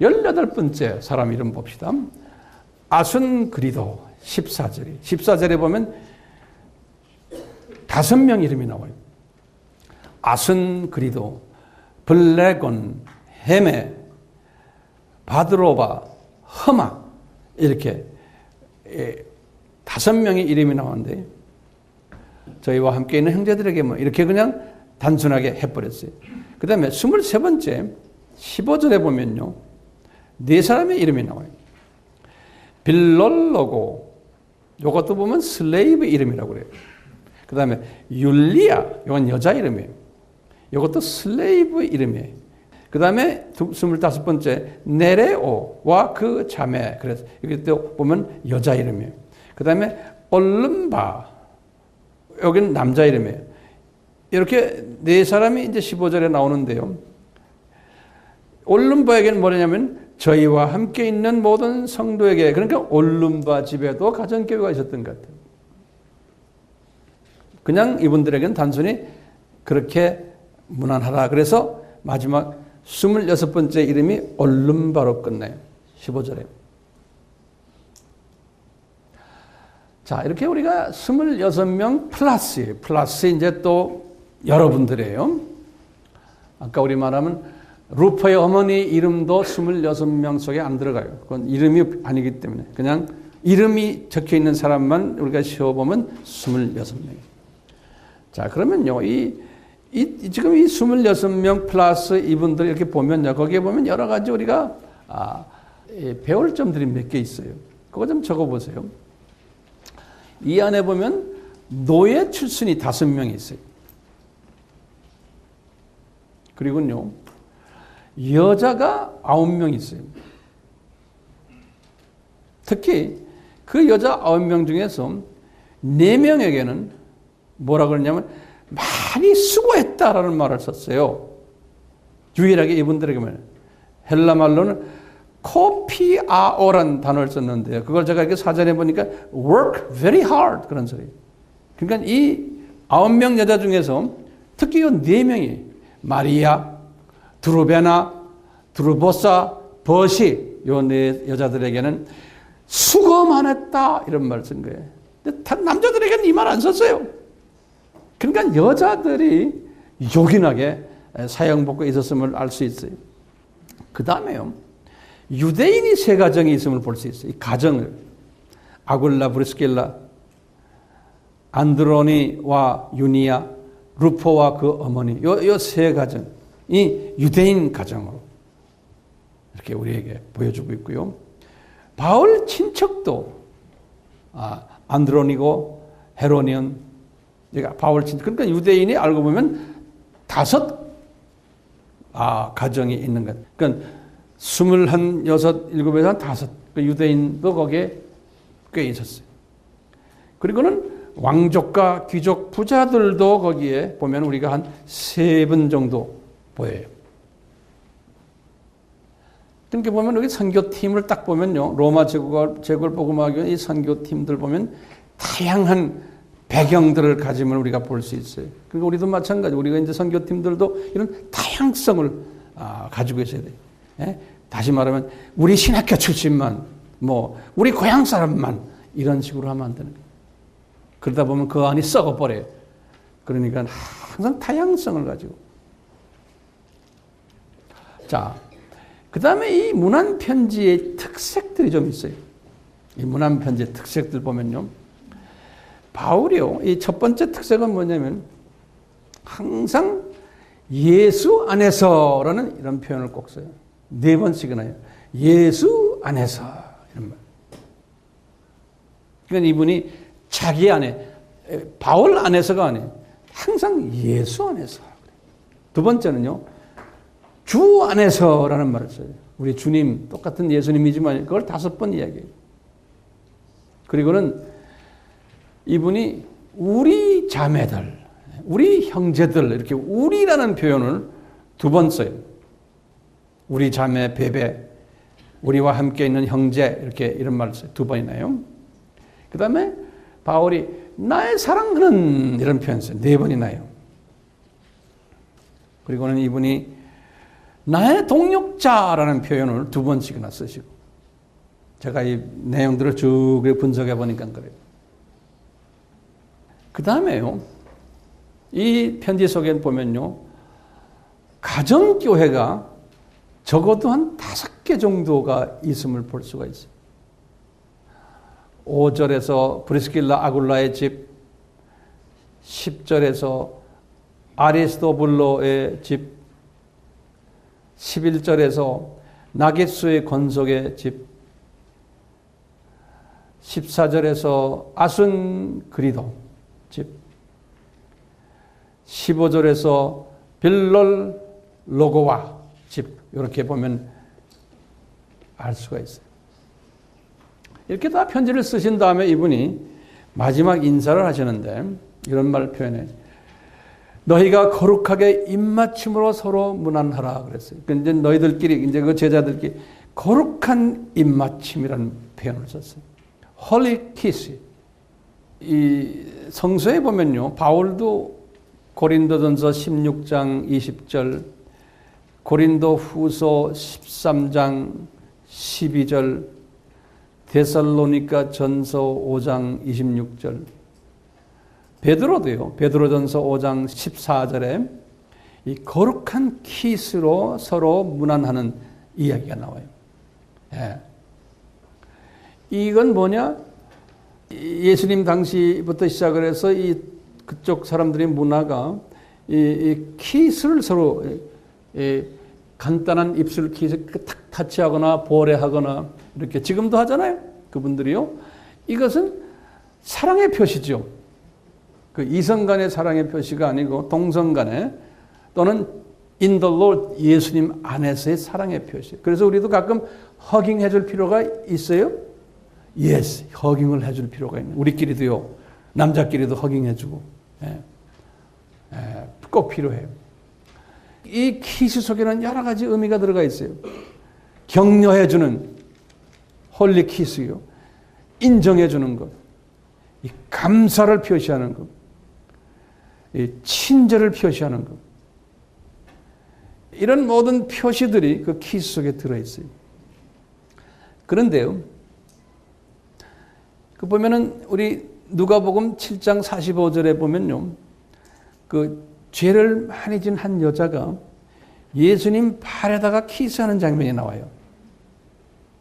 18번째 사람 이름 봅시다. 아순그리도 14절에 보면 5명 이름이 나와요. 아순그리도, 블레곤, 헤메, 바드로바, 험악 이렇게 5명의 이름이 나오는데 저희와 함께 있는 형제들에게 뭐 이렇게 그냥 단순하게 해버렸어요. 그 다음에 23번째 15절에 보면요. 4사람의 이름이 나와요. 빌롤로고 이것도 보면 슬레이브 이름이라고 그래요. 그 다음에 율리아 이건 여자 이름이에요. 이것도 슬레이브 이름이에요. 그 다음에 25번째 네레오와 그 자매 그래서 이것도 보면 여자 이름이에요. 그 다음에 올름바 여기는 남자 이름이에요. 이렇게 네 사람이 이제 15절에 나오는데요. 올lum바에게는 뭐냐면 저희와 함께 있는 모든 성도에게, 그러니까 올lum바 집에도 가정교회가 있었던 것 같아요. 그냥 이분들에게는 단순히 그렇게 무난하다. 그래서 마지막 26번째 이름이 올lum바로 끝나요. 15절에. 자, 이렇게 우리가 26명 플러스 이제 또 여러분들이에요. 아까 우리 말하면 루퍼의 어머니 이름도 26명 속에 안 들어가요. 그건 이름이 아니기 때문에 그냥 이름이 적혀 있는 사람만 우리가 세어보면 26명. 자, 그러면요, 지금 이 26명 플러스 이분들 이렇게 보면요, 거기에 보면 여러 가지 우리가 배울 점들이 몇 개 있어요. 그거 좀 적어보세요. 이 안에 보면 노예 출신이 5명이 있어요. 그리고요, 여자가 9명 있어요. 특히 그 여자 9명 중에서 4명에게는 뭐라 그러냐면 많이 수고했다라는 말을 썼어요. 유일하게 이분들에게 헬라 말로는 코피아오라는 단어를 썼는데요. 그걸 제가 이렇게 사전에 보니까 work very hard 그런 소리예요. 그러니까 이 9명 여자 중에서 특히 이 4명이 마리아, 드루베나, 드루보사, 버시 요 4 여자들에게는 수고만 했다 이런 말을 쓴 거예요. 근데 남자들에게는 이 말 안 썼어요. 그러니까 여자들이 요긴하게 사형받고 있었음을 알 수 있어요. 그 다음에요, 유대인이 3가정이 있음을 볼 수 있어요. 이 가정을 아굴라, 브리스길라, 안드로니와 유니아, 루포와 그 어머니 요 3가정이 유대인 가정으로 이렇게 우리에게 보여주고 있고요. 바울 친척도 안드로니고 헤로니온, 바울 친척, 그러니까 유대인이 알고 보면 5 가정이 있는 것. 그러니까 21, 7에서 한 5 유대인도 거기에 꽤 있었어요. 그리고는 왕족과 귀족, 부자들도 거기에 보면 우리가 한 3분 정도 보여요. 이렇게 보면 여기 선교팀을 딱 보면요, 로마 제국을 복음하기 이 선교팀들 보면 다양한 배경들을 가짐을 우리가 볼 수 있어요. 그러니까 우리도 마찬가지. 우리가 이제 선교팀들도 이런 다양성을 가지고 있어야 돼요. 예? 다시 말하면 우리 신학교 출신만, 우리 고향 사람만 이런 식으로 하면 안 되는 거예요. 그러다 보면 그 안이 썩어버려요. 그러니까 항상 다양성을 가지고. 자, 그 다음에 이 문안편지의 특색들이 좀 있어요. 이 문안편지의 특색들 보면요, 바울이요, 이 첫 번째 특색은 뭐냐면 항상 예수 안에서라는 이런 표현을 꼭 써요. 4번씩이나 해요. 예수 안에서 이런 말. 그러니까 이분이 자기 안에, 바울 안에서가 아니에요. 항상 예수 안에서. 2번째는요, 주 안에서라는 말을 써요. 우리 주님, 똑같은 예수님이지만 그걸 5번 이야기해요. 그리고는 이분이 우리 자매들, 우리 형제들, 이렇게 우리라는 표현을 2번 써요. 우리 자매, 베베, 우리와 함께 있는 형제, 이렇게 이런 말을 써요. 2번이나요. 그 다음에 바울이 나의 사랑하는 이런 표현 써요. 4번이나요. 그리고는 이분이 나의 동력자라는 표현을 2번씩이나 쓰시고, 제가 이 내용들을 쭉 분석해 보니까 그래요. 그 다음에요, 이 편지 속에 보면요, 가정교회가 적어도 한 5개 정도가 있음을 볼 수가 있어요. 5절에서 브리스길라 아굴라의 집, 10절에서 아리스토블로의 집, 11절에서 나겟수의 건속의 집, 14절에서 아순그리도 집, 15절에서 빌롤 로고와 집, 이렇게 보면 알 수가 있어요. 이렇게 다 편지를 쓰신 다음에 이분이 마지막 인사를 하시는데 이런 말을 표현해요. 너희가 거룩하게 입맞춤으로 서로 문안하라 그랬어요. 이제 너희들끼리 이제 그 제자들끼리 거룩한 입맞춤이라는 표현을 썼어요. Holy kiss. 이 성서에 보면요, 바울도 고린도전서 16장 20절, 고린도 후서 13장 12절, 데살로니가 전서 5장 26절, 베드로도요, 베드로전서 5장 14절에 이 거룩한 키스로 서로 문안하는 이야기가 나와요. 예. 이건 뭐냐? 예수님 당시부터 시작을 해서 이 그쪽 사람들의 문화가 이 키스를 서로 간단한 입술 키스 탁 타치하거나 보레하거나 이렇게 지금도 하잖아요. 그분들이요. 이것은 사랑의 표시죠. 그 이성 간의 사랑의 표시가 아니고 동성 간의 또는 in the Lord 예수님 안에서의 사랑의 표시. 그래서 우리도 가끔 허깅 해줄 필요가 있어요. Yes, 허깅을 해줄 필요가 있는. 우리끼리도요. 남자끼리도 허깅 해주고. 꼭 필요해요. 이 키스 속에는 여러 가지 의미가 들어가 있어요. 격려해주는 홀리 키스요. 인정해주는 것. 이 감사를 표시하는 것. 이 친절을 표시하는 것. 이런 모든 표시들이 그 키스 속에 들어있어요. 그런데요. 그 보면은 우리 누가복음 7장 45절에 보면요. 그 죄를 많이 진 한 여자가 예수님 발에다가 키스하는 장면이 나와요.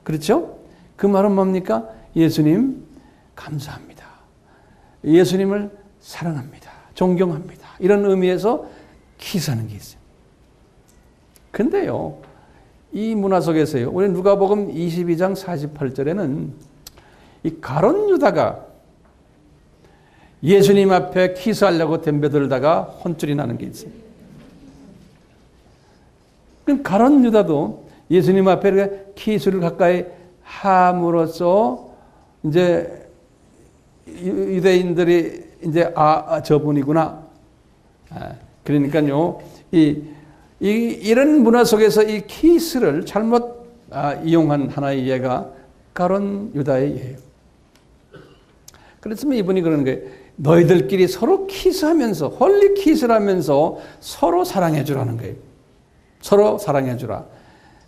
그렇죠? 그 말은 뭡니까? 예수님 감사합니다. 예수님을 사랑합니다. 존경합니다. 이런 의미에서 키스하는 게 있어요. 근데요. 이 문화 속에서요. 우리 누가복음 22장 48절에는 이 가룟 유다가 예수님 앞에 키스하려고 덤벼들다가 혼쭐이 나는 게 있어요. 그럼 가룟 유다도 예수님 앞에 키스를 가까이 함으로써 이제 유대인들이 이제 저분이구나. 그러니까요. 이런 문화 속에서 이 키스를 잘못 이용한 하나의 예가 가룟 유다의 예예요. 그렇지만 이분이 그러는 거예요. 너희들끼리 서로 키스하면서 홀리 키스를 하면서 서로 사랑해 주라는 거예요. 서로 사랑해 주라.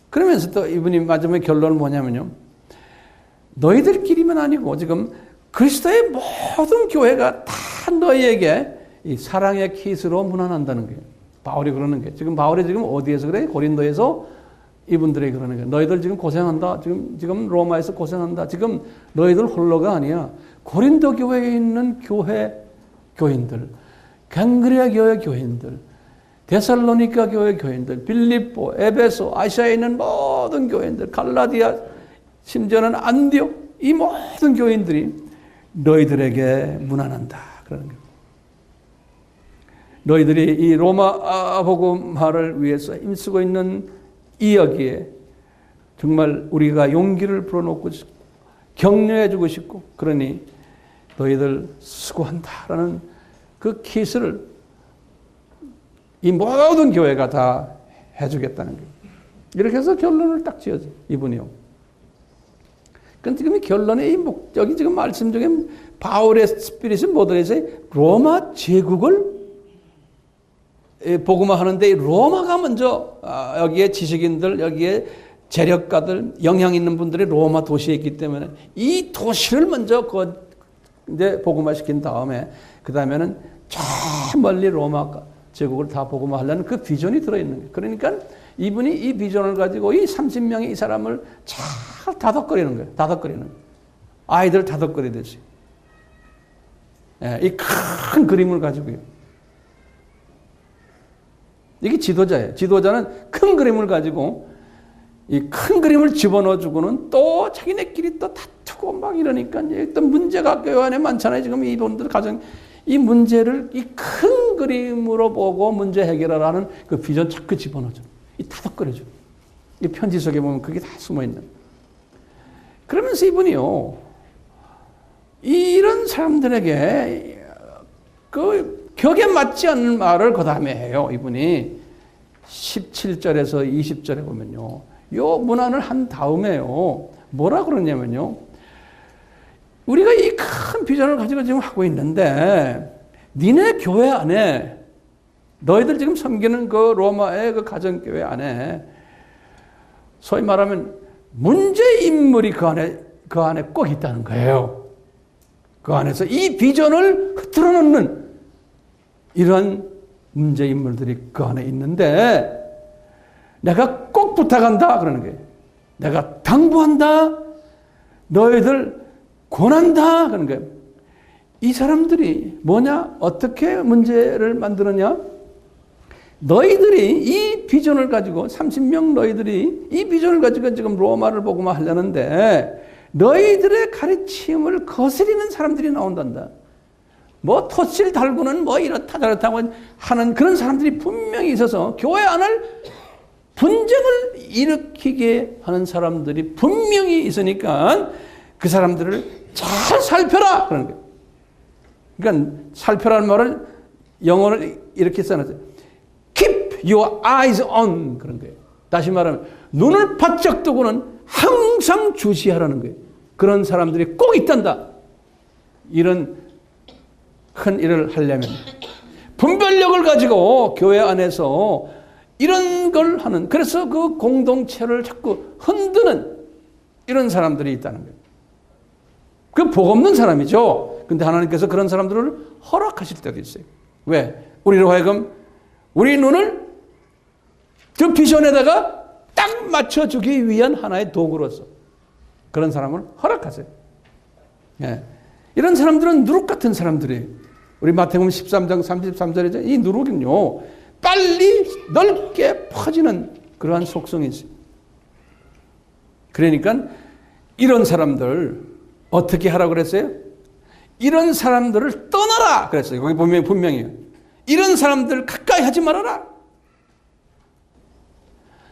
그러면서 또 이분이 마지막에 결론은 뭐냐면요. 너희들끼리만 아니고 지금 그리스도의 모든 교회가 다 너희에게 이 사랑의 키스로 문안한다는 거예요. 바울이 그러는 거예요. 지금 바울이 지금 어디에서 그래? 고린도에서 이분들이 그러는 거예요. 너희들 지금 고생한다. 지금 로마에서 고생한다. 지금 너희들 홀로가 아니야. 고린도 교회에 있는 교인들, 갱그레아 교회 교인들, 데살로니가 교회 교인들, 빌립보, 에베소, 아시아에 있는 모든 교인들, 갈라디아, 심지어는 안디옥, 이 모든 교인들이 너희들에게 문안한다. 그러는 거예요. 너희들이 이 로마 복음화를 위해서 힘쓰고 있는 이 여기에 정말 우리가 용기를 불어넣고 싶고 격려해주고 싶고 그러니 너희들 수고한다라는 그 키스를 이 모든 교회가 다 해주겠다는 거예요. 이렇게 해서 결론을 딱 지어줘 이분이요. 그런데 지금 이 결론의 이 목적이 지금 말씀 중에 바울의 스피릿이 뭐더래서 로마 제국을 복음화하는데 로마가 먼저 여기에 지식인들 여기에 재력가들 영향 있는 분들이 로마 도시에 있기 때문에 이 도시를 먼저 이제 복음화시킨 다음에 그 다음에는 저 멀리 로마 제국을 다 복음화하려는 그 비전이 들어있는 거예요. 그러니까 이분이 이 비전을 가지고 이 30명의 이 사람을 잘 다독거리는 거예요. 다독거리는 거예요. 아이들 다독거리듯이. 이 큰 그림을 가지고요. 이게 지도자예요. 지도자는 큰 그림을 가지고 이 큰 그림을 집어넣어주고는 또 자기네끼리 또 다투고 막 이러니까 또 문제가 교회 안에 많잖아요. 지금 이분들 가정 이 문제를 이 큰 그림으로 보고 문제 해결하라는 그 비전 자꾸 집어넣어줘. 이 다독거려줘. 이 편지 속에 보면 그게 다 숨어있는. 그러면서 이분이요. 이런 사람들에게 그 격에 맞지 않는 말을 그 다음에 해요. 이분이 17절에서 20절에 보면요. 요 문안을 한 다음에요. 뭐라 그러냐면요. 우리가 이 큰 비전을 가지고 지금 하고 있는데 니네 교회 안에 너희들 지금 섬기는 그 로마의 그 가정교회 안에 소위 말하면 문제 인물이 그 안에 꼭 있다는 거예요. 그 안에서 이 비전을 흐트러 놓는 이런 문제 인물들이 그 안에 있는데 내가 꼭 부탁한다 그러는 거예요. 내가 당부한다. 너희들 권한다 그러는 거예요. 이 사람들이 뭐냐? 어떻게 문제를 만드느냐? 너희들이 이 비전을 가지고 30명 너희들이 이 비전을 가지고 지금 로마를 보고만 하려는데 너희들의 가르침을 거스리는 사람들이 나온단다. 뭐 토실 달구는 뭐 이렇다 저렇다고 하는 그런 사람들이 분명히 있어서 교회 안을 분쟁을 일으키게 하는 사람들이 분명히 있으니까 그 사람들을 잘 살펴라 그러는 거예요. 그러니까 살펴라는 말을 영어를 이렇게 써놨어요. Keep your eyes on 그런 거예요. 다시 말하면 눈을 바짝 뜨고는 항상 주시하라는 거예요. 그런 사람들이 꼭 있단다. 이런 큰 일을 하려면 분별력을 가지고 교회 안에서 이런 걸 하는, 그래서 그 공동체를 자꾸 흔드는 이런 사람들이 있다는 거예요. 그 복 없는 사람이죠. 근데 하나님께서 그런 사람들을 허락하실 때도 있어요. 왜? 우리로 하여금 우리 눈을 그 비전에다가 딱 맞춰주기 위한 하나의 도구로서 그런 사람을 허락하세요. 예. 이런 사람들은 누룩 같은 사람들이에요. 우리 마태복음 13장 33절에 이 누룩은요, 빨리 넓게 퍼지는 그러한 속성이 있어요. 그러니까 이런 사람들 어떻게 하라고 그랬어요? 이런 사람들을 떠나라 그랬어요. 거기 보면 분명해요. 이런 사람들 가까이 하지 말아라.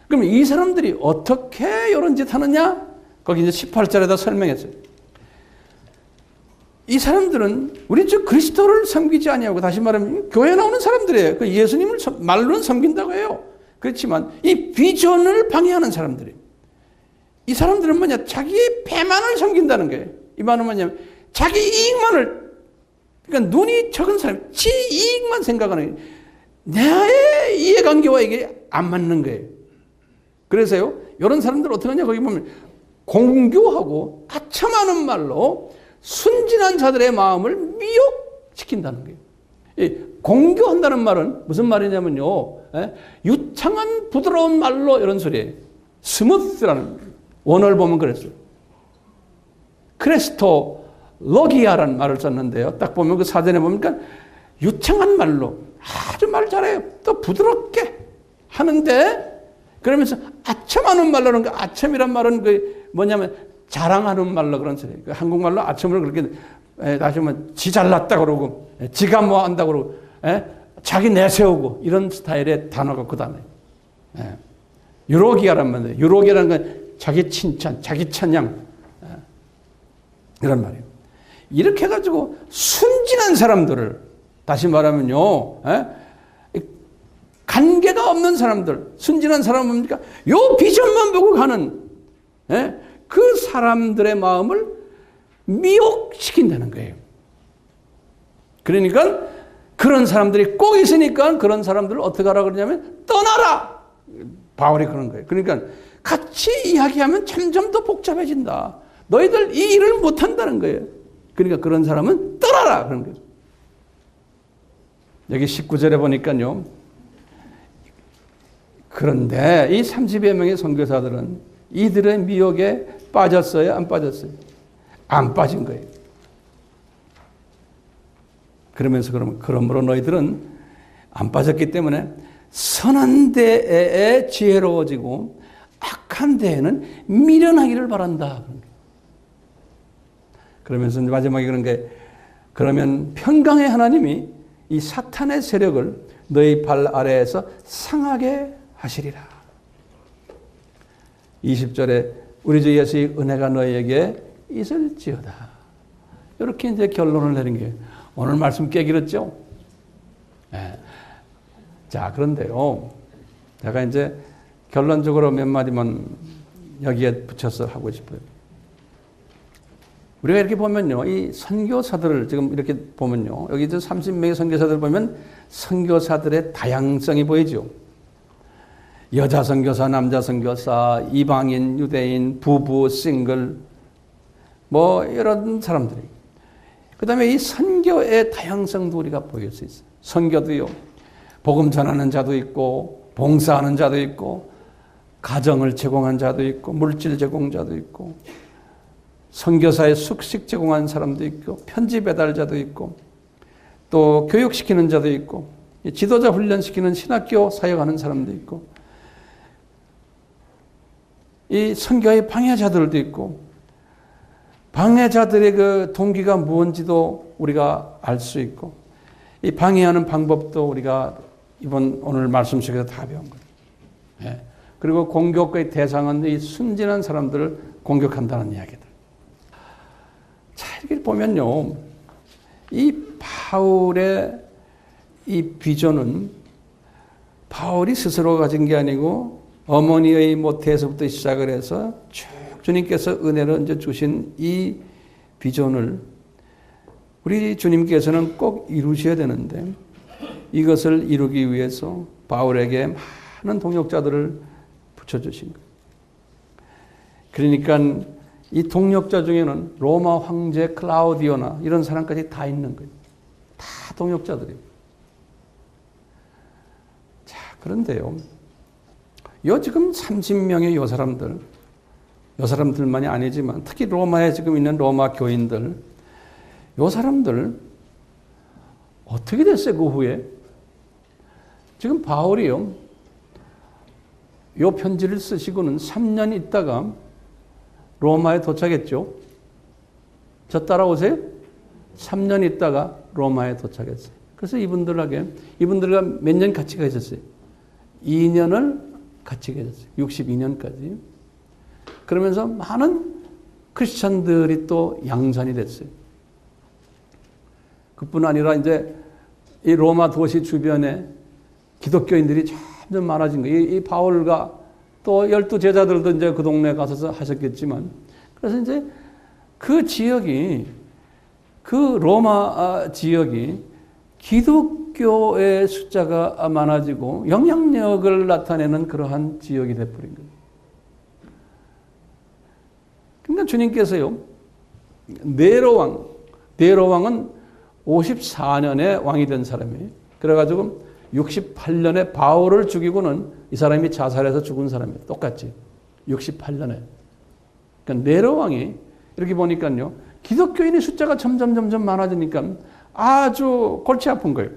그럼 이 사람들이 어떻게 이런 짓 하느냐? 거기 이제 18절에다 설명했어요. 이 사람들은 우리 저 그리스도를 섬기지 아니하고, 다시 말하면 교회에 나오는 사람들이에요. 그 예수님을 말로는 섬긴다고 해요. 그렇지만 이 비전을 방해하는 사람들이에요. 이 사람들은 뭐냐? 자기의 배만을 섬긴다는 거예요. 이 말은 뭐냐면 자기 이익만을, 그러니까 눈이 적은 사람, 지 이익만 생각하는 거예요. 나의 이해관계와 이게 안 맞는 거예요. 그래서요, 이런 사람들 어떻게 하냐? 거기 보면 공교하고 아첨하는 말로 순진한 자들의 마음을 미혹시킨다는 거예요. 이 공교한다는 말은 무슨 말이냐면요, 유창한 부드러운 말로 이런 소리예요. 스무스라는 원어를 보면 그랬어요. 크레스토로기아라는 말을 썼는데요. 딱 보면 그 사전에 보니까 유창한 말로 아주 말 잘해요. 또 부드럽게 하는데, 그러면서 아첨하는 말로는, 그 아첨이란 말은 그 뭐냐면 자랑하는 말로 그런 소리예요. 그 한국말로 아첨을 그렇게 다시 하면 지 잘났다 그러고, 지가 뭐 한다 그러고, 자기 내세우고, 이런 스타일의 단어가 그 다음에 유로기아란 말이에요. 유로기아라는 건 자기 칭찬, 자기 찬양, 이런 말이에요. 이렇게 해가지고 순진한 사람들을, 다시 말하면요, 관계가 없는 사람들, 순진한 사람은 뭡니까? 요 비전만 보고 가는 그 사람들의 마음을 미혹시킨다는 거예요. 그러니까 그런 사람들이 꼭 있으니까 그런 사람들을 어떻게 하라 그러냐면 떠나라. 바울이 그런 거예요. 그러니까 같이 이야기하면 점점 더 복잡해진다. 너희들 이 일을 못한다는 거예요. 그러니까 그런 사람은 떠나라 그런 거예요. 여기 19절에 보니까요, 그런데 이 30여 명의 선교사들은 이들의 미혹에 빠졌어요? 안 빠졌어요? 안 빠진 거예요. 그러면서 그러므로 너희들은 안 빠졌기 때문에 선한 데에 지혜로워지고 악한 데에는 미련하기를 바란다. 그러면서 마지막에 그런 게, 그러면 평강의 하나님이 이 사탄의 세력을 너희 발 아래에서 상하게 하시리라. 20절에 우리 주 예수의 은혜가 너희에게 있을지어다. 이렇게 이제 결론을 내린 게, 오늘 말씀 꽤 길었죠? 예. 자, 그런데요. 제가 이제 결론적으로 몇 마디만 여기에 붙여서 하고 싶어요. 우리가 이렇게 보면요. 이 선교사들을 지금 이렇게 보면요. 여기 이제 30명의 선교사들 보면 선교사들의 다양성이 보이죠. 여자 선교사, 남자 선교사, 이방인, 유대인, 부부, 싱글, 뭐 이런 사람들이. 그 다음에 이 선교의 다양성도 우리가 보일 수 있어요. 선교도요. 복음 전하는 자도 있고, 봉사하는 자도 있고, 가정을 제공한 자도 있고, 물질 제공자도 있고, 선교사의 숙식 제공하는 사람도 있고, 편지 배달자도 있고, 또 교육시키는 자도 있고, 지도자 훈련시키는 신학교 사역하는 사람도 있고, 이 선교의 방해자들도 있고, 방해자들의 그 동기가 무엇인지도 우리가 알 수 있고, 이 방해하는 방법도 우리가 오늘 말씀 속에서 다 배운 거예요. 예. 그리고 공격의 대상은 이 순진한 사람들을 공격한다는 이야기들. 자, 이렇게 보면요. 이 바울의 이 비전은 바울이 스스로 가진 게 아니고 어머니의 모태에서부터 시작을 해서 쭉 주님께서 은혜로 이제 주신 이 비전을 우리 주님께서는 꼭 이루셔야 되는데 이것을 이루기 위해서 바울에게 많은 동역자들을 붙여주신 거예요. 그러니까 이 동역자 중에는 로마 황제 클라우디오나 이런 사람까지 다 있는 거예요. 다 동역자들이에요. 자, 그런데요. 요 지금 30명의 요 사람들만이 아니지만 특히 로마에 지금 있는 로마 교인들, 요 사람들 어떻게 됐어요, 그 후에? 지금 바울이요. 요 편지를 쓰시고는 3년 있다가 로마에 도착했죠. 저 따라오세요. 3년 있다가 로마에 도착했어요. 그래서 이분들과 몇 년 같이 계셨어요? 2년을 같이 계셨어요. 62년까지. 그러면서 많은 크리스찬들이 또 양산이 됐어요. 그뿐 아니라 이제 이 로마 도시 주변에 기독교인들이 점점 많아진 거예요. 이 바울과 또 12제자들도 이제 그 동네에 가서 하셨겠지만, 그래서 이제 그 지역이, 그 로마 지역이 기독교의 숫자가 많아지고 영향력을 나타내는 그러한 지역이 되어버린 거예요. 그러니까 주님께서요, 네로 왕은 54년에 왕이 된 사람이에요. 그래가지고 68년에 바울을 죽이고는 이 사람이 자살해서 죽은 사람이에요. 똑같이. 68년에. 그러니까 네로 왕이 이렇게 보니까요, 기독교인의 숫자가 점점 많아지니까 아주 골치 아픈 거예요.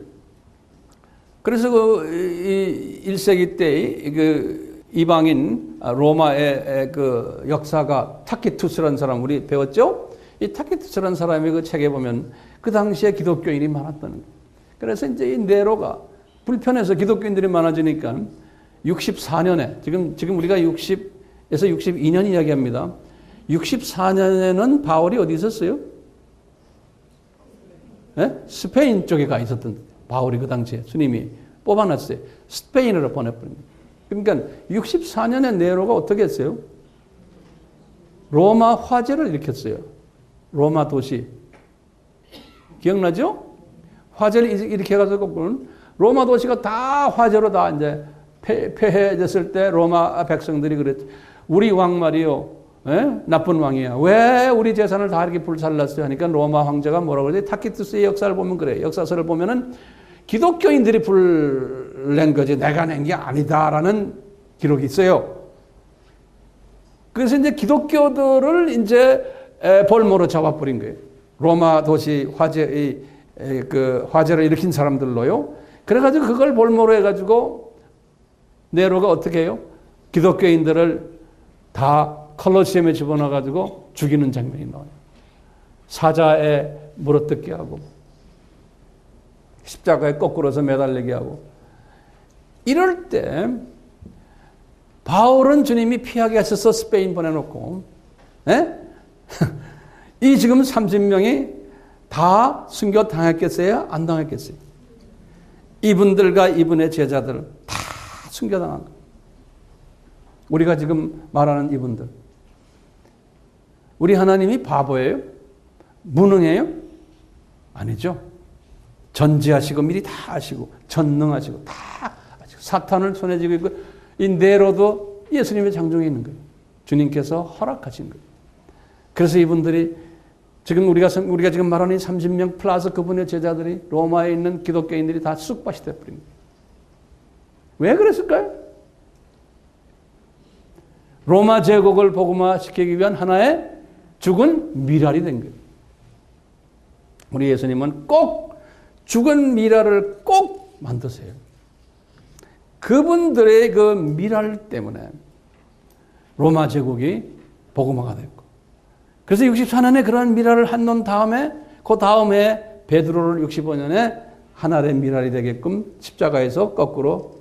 그래서 그 1세기 때 그 이방인 로마의 그 역사가 타키투스라는 사람 우리 배웠죠? 이 타키투스라는 사람의 그 책에 보면 그 당시에 기독교인이 많았다는 거예요. 그래서 이제 이 네로가 불편해서 기독교인들이 많아지니까 64년에 지금 우리가 60에서 62년 이야기합니다. 64년에는 바울이 어디 있었어요? 네? 스페인 쪽에 가 있었던 바울이 그 당시에 주님이 뽑아놨어요. 스페인으로 보내버립니다. 그러니까 64년에 네로가 어떻게 했어요? 로마 화재를 일으켰어요. 로마 도시. 기억나죠? 화재를 일으켜가지고 로마 도시가 다 화재로 다 이제 폐해졌을 때 로마 백성들이 그랬죠. 우리 왕 말이요. 나쁜 왕이야. 왜 우리 재산을 다 이렇게 불살랐어요? 하니까 로마 황제가 뭐라고 그러지? 타키투스의 역사를 보면 그래요. 역사서를 보면은 기독교인들이 불낸 거지 내가 낸 게 아니다라는 기록이 있어요. 그래서 이제 기독교들을 이제 볼모로 잡아버린 거예요. 로마 도시 그 화재를 일으킨 사람들로요. 그래가지고 그걸 볼모로 해가지고 네로가 어떻게 해요? 기독교인들을 다 컬로시엄에 집어넣어가지고 죽이는 장면이 나와요. 사자에 물어뜯게 하고 십자가에 거꾸로서 매달리게 하고. 이럴 때 바울은 주님이 피하게 하셔서 스페인 보내놓고 이 지금 30명이 다 순교 당했겠어요? 안 당했겠어요? 이분들과 이분의 제자들 다 순교당한 거예요. 우리가 지금 말하는 이분들. 우리 하나님이 바보예요? 무능해요? 아니죠. 전지하시고 미리 다 아시고 전능하시고 다 아시고 사탄을 손에 쥐고 있고 이 네로도 예수님의 장중에 있는 거예요. 주님께서 허락하신 거예요. 그래서 이분들이 지금 우리가 지금 말하는 30명 플러스 그분의 제자들이 로마에 있는 기독교인들이 다 쑥밭이 되어버린 거예요. 왜 그랬을까요? 로마 제국을 복음화시키기 위한 하나의 죽은 미랄이 된 거예요. 우리 예수님은 꼭 죽은 미랄을 꼭 만드세요. 그분들의 그 미랄 때문에 로마 제국이 복음화가 됐고, 그래서 64년에 그러한 미랄을 한놓은 다음에 그 다음에 베드로를 65년에 하나의 미랄이 되게끔 십자가에서 거꾸로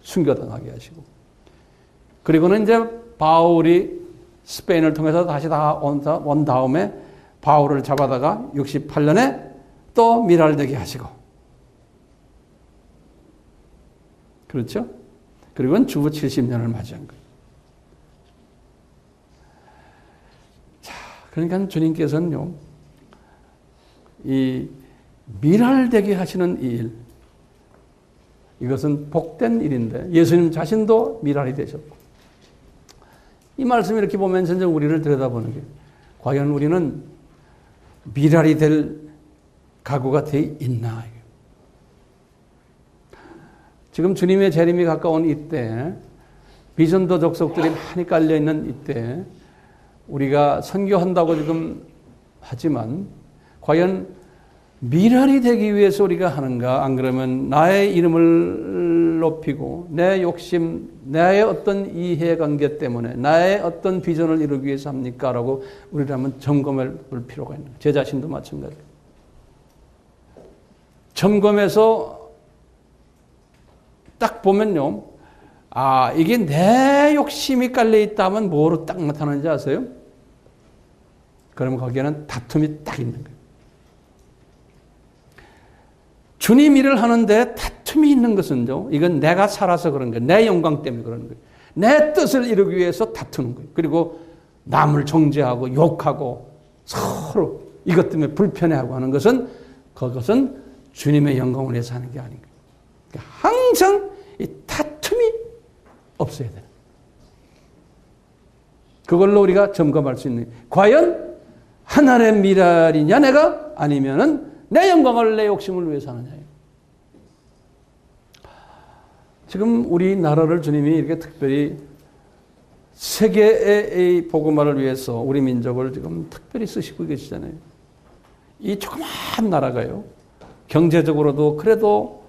순교당하게 하시고, 그리고는 이제 바울이 스페인을 통해서 다시 다 온 다음에 바울을 잡아다가 68년에 또 미랄되게 하시고, 그렇죠? 그리고는 주후 70년을 맞이한 거예요. 자, 그러니까 주님께서는요, 이 미랄되게 하시는 이 일, 이것은 복된 일인데 예수님 자신도 미랄이 되셨고, 이 말씀을 이렇게 보면서 이제 우리를 들여다보는 게, 과연 우리는 미랄이 될 각오가 돼 있나? 지금 주님의 재림이 가까운 이때, 비전도 족속들이 많이 깔려있는 이때, 우리가 선교한다고 지금 하지만, 과연 미랄이 되기 위해서 우리가 하는가? 안 그러면 나의 이름을 높이고, 내 욕심, 나의 어떤 이해관계 때문에, 나의 어떤 비전을 이루기 위해서 합니까? 라고 우리를 한번 점검해 볼 필요가 있는 거예요. 제 자신도 마찬가지예요. 점검해서 딱 보면요, 아, 이게 내 욕심이 깔려있다면 뭐로 딱 나타나는지 아세요? 그러면 거기에는 다툼이 딱 있는 거예요. 주님 일을 하는데 다툼이 있는 것은요, 이건 내가 살아서 그런 거예요. 내 영광 때문에 그러는 거예요. 내 뜻을 이루기 위해서 다투는 거예요. 그리고 남을 정죄하고 욕하고 서로 이것 때문에 불편해하고 하는 것은, 그것은 주님의 영광을 위해서 하는 게 아닌 거예요. 그러니까 항상 이 다툼이 없어야 돼요. 그걸로 우리가 점검할 수 있는, 과연 하나님의 미랄이냐 내가, 아니면은 내 영광을 내 욕심을 위해서 하느냐예요. 지금 우리나라를 주님이 이렇게 특별히 세계의 복음화를 위해서 우리 민족을 지금 특별히 쓰시고 계시잖아요. 이 조그만 나라가요, 경제적으로도 그래도,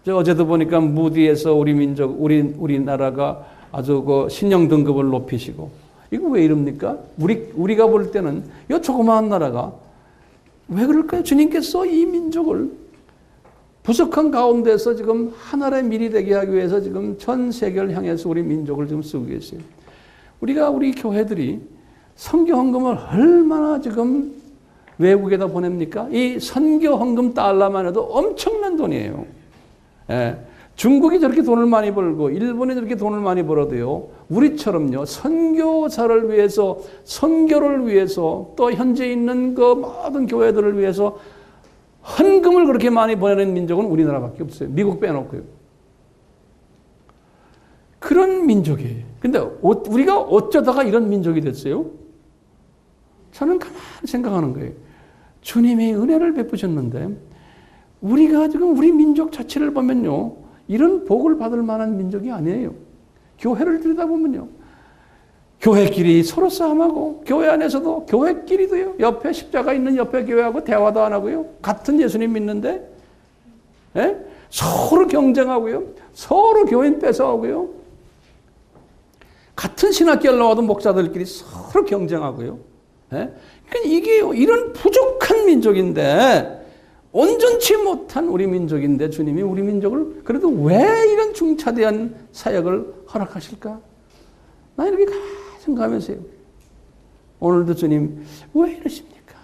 어제도 보니까 무디에서 우리 민족, 우리나라가 아주 그 신용 등급을 높이시고, 이거 왜 이럽니까? 우리가 볼 때는 이 조그마한 나라가 왜 그럴까요? 주님께서 이 민족을 부족한 가운데서 지금 하나의 밀이 되게 하기 위해서 지금 전 세계를 향해서 우리 민족을 지금 쓰고 계세요. 우리 교회들이 선교 헌금을 얼마나 지금 외국에다 보냅니까? 이 선교 헌금 달러만 해도 엄청난 돈이에요. 예. 중국이 저렇게 돈을 많이 벌고 일본이 저렇게 돈을 많이 벌어도요, 우리처럼요, 선교사를 위해서, 선교를 위해서, 또 현재 있는 그 모든 교회들을 위해서 헌금을 그렇게 많이 보내는 민족은 우리나라밖에 없어요. 미국 빼놓고요. 그런 민족이에요. 근데 우리가 어쩌다가 이런 민족이 됐어요? 저는 가만히 생각하는 거예요. 주님이 은혜를 베푸셨는데, 우리가 지금 우리 민족 자체를 보면요, 이런 복을 받을 만한 민족이 아니에요. 교회를 들여다보면요, 교회끼리 서로 싸움하고, 교회 안에서도 교회끼리도요, 옆에 십자가 있는 옆에 교회하고 대화도 안 하고요, 같은 예수님 믿는데, 예? 서로 경쟁하고요, 서로 교인 뺏어오고요, 같은 신학교를 나와도 목사들끼리 서로 경쟁하고요. 예? 그러니까 이게 이런 부족한 민족인데, 온전치 못한 우리 민족인데 주님이 우리 민족을 그래도 왜 이런 중차대한 사역을 허락하실까? 나 이렇게 생각하면서요, 오늘도 주님 왜 이러십니까?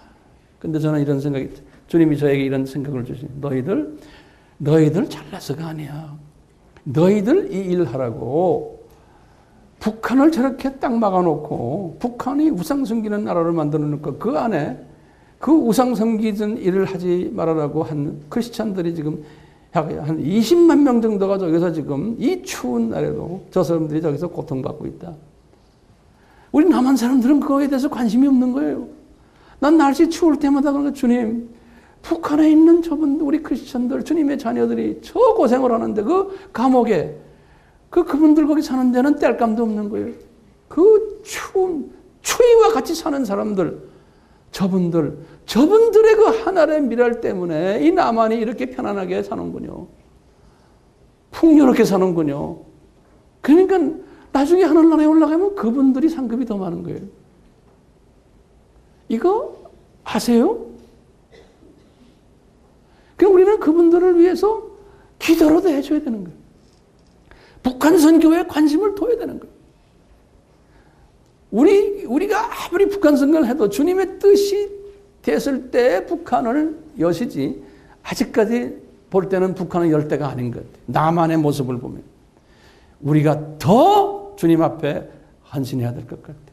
근데 저는 이런 생각이, 주님이 저에게 이런 생각을 주시니, 너희들 너희들 잘나서가 아니야. 너희들 이 일 하라고 북한을 저렇게 딱 막아놓고 북한이 우상 섬기는 나라를 만들어 놓고 그 안에 그 우상 섬기는 일을 하지 말아라고 한 크리스찬들이 지금 한 20만 명 정도가 저기서 지금 이 추운 날에도 저 사람들이 저기서 고통받고 있다. 우리 남한 사람들은 그거에 대해서 관심이 없는 거예요. 난 날씨 추울 때마다 그러니까 주님, 북한에 있는 저분 우리 크리스천들 주님의 자녀들이 저 고생을 하는데 그 감옥에 그분들 거기 사는 데는 땔감도 없는 거예요. 그 추운 추위와 같이 사는 사람들, 저분들의 그 하나의 미랄 때문에 이 남한이 이렇게 편안하게 사는군요. 풍요롭게 사는군요. 그러니까 나중에 하늘나라에 올라가면 그분들이 상급이 더 많은 거예요. 이거 아세요? 그럼 우리는 그분들을 위해서 기도라도 해줘야 되는 거예요. 북한 선교에 관심을 둬야 되는 거예요. 우리가 아무리 북한 선교를 해도 주님의 뜻이 됐을 때 북한을 여시지 아직까지 볼 때는 북한은 열 때가 아닌 것 같아요. 남한의 모습을 보면 우리가 더 주님 앞에 헌신해야 될 것 같아요.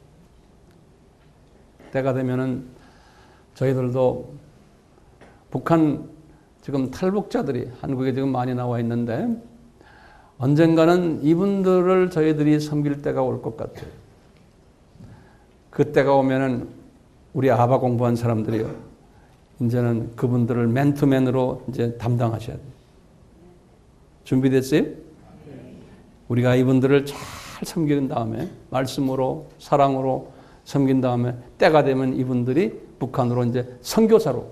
때가 되면은 저희들도 북한 지금 탈북자들이 한국에 지금 많이 나와 있는데 언젠가는 이분들을 저희들이 섬길 때가 올 것 같아요. 그때가 오면은 우리 아바 공부한 사람들이요. 이제는 그분들을 맨투맨으로 이제 담당하셔야 돼요. 준비됐어요? 우리가 이분들을 잘 섬긴 다음에 말씀으로 사랑으로 섬긴 다음에 때가 되면 이분들이 북한으로 이제 선교사로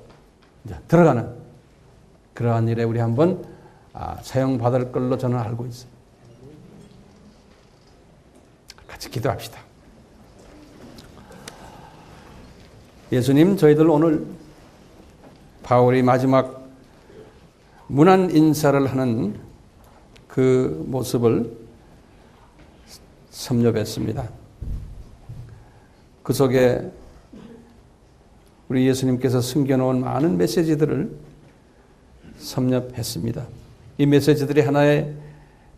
이제 들어가는 그러한 일에 우리 한번 사용받을 걸로 저는 알고 있어요. 같이 기도합시다. 예수님, 저희들 오늘 바울이 마지막 문안 인사를 하는 그 모습을 섭렵했습니다. 그 속에 우리 예수님께서 숨겨놓은 많은 메시지들을 섭렵했습니다. 이 메시지들이 하나의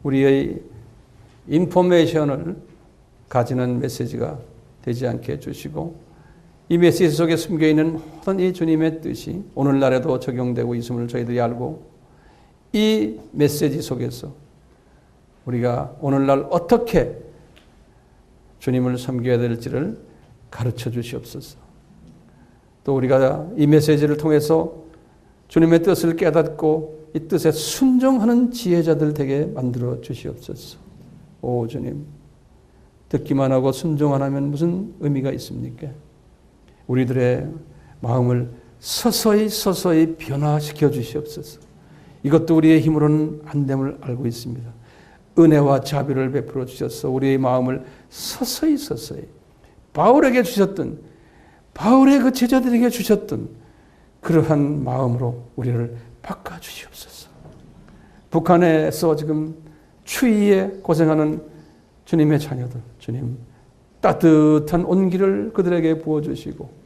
우리의 인포메이션을 가지는 메시지가 되지 않게 해주시고 이 메시지 속에 숨겨있는 모든 이 주님의 뜻이 오늘날에도 적용되고 있음을 저희들이 알고 이 메시지 속에서 우리가 오늘날 어떻게 주님을 섬겨야 될지를 가르쳐 주시옵소서. 또 우리가 이 메시지를 통해서 주님의 뜻을 깨닫고 이 뜻에 순종하는 지혜자들 되게 만들어 주시옵소서. 오 주님, 듣기만 하고 순종 안 하면 무슨 의미가 있습니까? 우리들의 마음을 서서히 변화시켜 주시옵소서. 이것도 우리의 힘으로는 안 됨을 알고 있습니다. 은혜와 자비를 베풀어 주셔서 우리의 마음을 서서히 바울에게 주셨던 바울의 그 제자들에게 주셨던 그러한 마음으로 우리를 바꿔 주시옵소서. 북한에서 지금 추위에 고생하는 주님의 자녀들, 주님 따뜻한 온기를 그들에게 부어주시고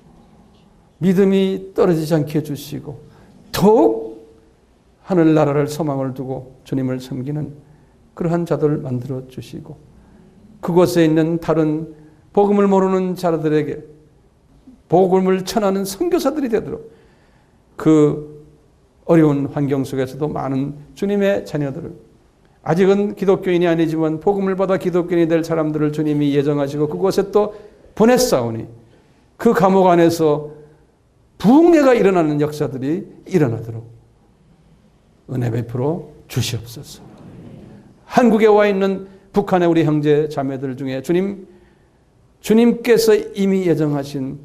믿음이 떨어지지 않게 해주시고 더욱 하늘나라를 소망을 두고 주님을 섬기는 그러한 자들을 만들어 주시고 그곳에 있는 다른 복음을 모르는 자들에게 복음을 전하는 선교사들이 되도록 그 어려운 환경 속에서도 많은 주님의 자녀들을 아직은 기독교인이 아니지만 복음을 받아 기독교인이 될 사람들을 주님이 예정하시고 그곳에 또 보냈사오니 그 감옥 안에서 부흥회가 일어나는 역사들이 일어나도록 은혜 베풀어 주시옵소서. 한국에 와 있는 북한의 우리 형제 자매들 중에 주님께서 이미 예정하신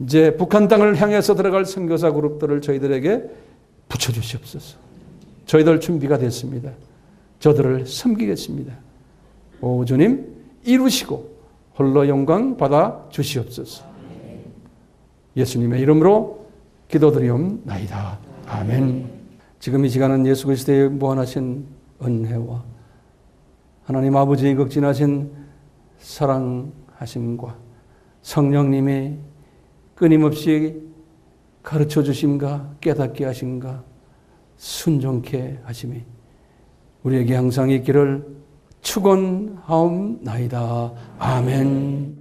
이제 북한 땅을 향해서 들어갈 선교사 그룹들을 저희들에게 붙여주시옵소서. 저희들 준비가 됐습니다. 저들을 섬기겠습니다. 오 주님 이루시고 홀로 영광 받아 주시옵소서. 예수님의 이름으로 기도드리옵나이다. 아멘. 지금 이 시간은 예수 그리스도의 무한하신 은혜와 하나님 아버지의 극진하신 사랑하심과 성령님의 끊임없이 가르쳐 주심과 깨닫게 하심과 순종케 하심이 우리에게 항상 있기를 축원하옵나이다. 아멘.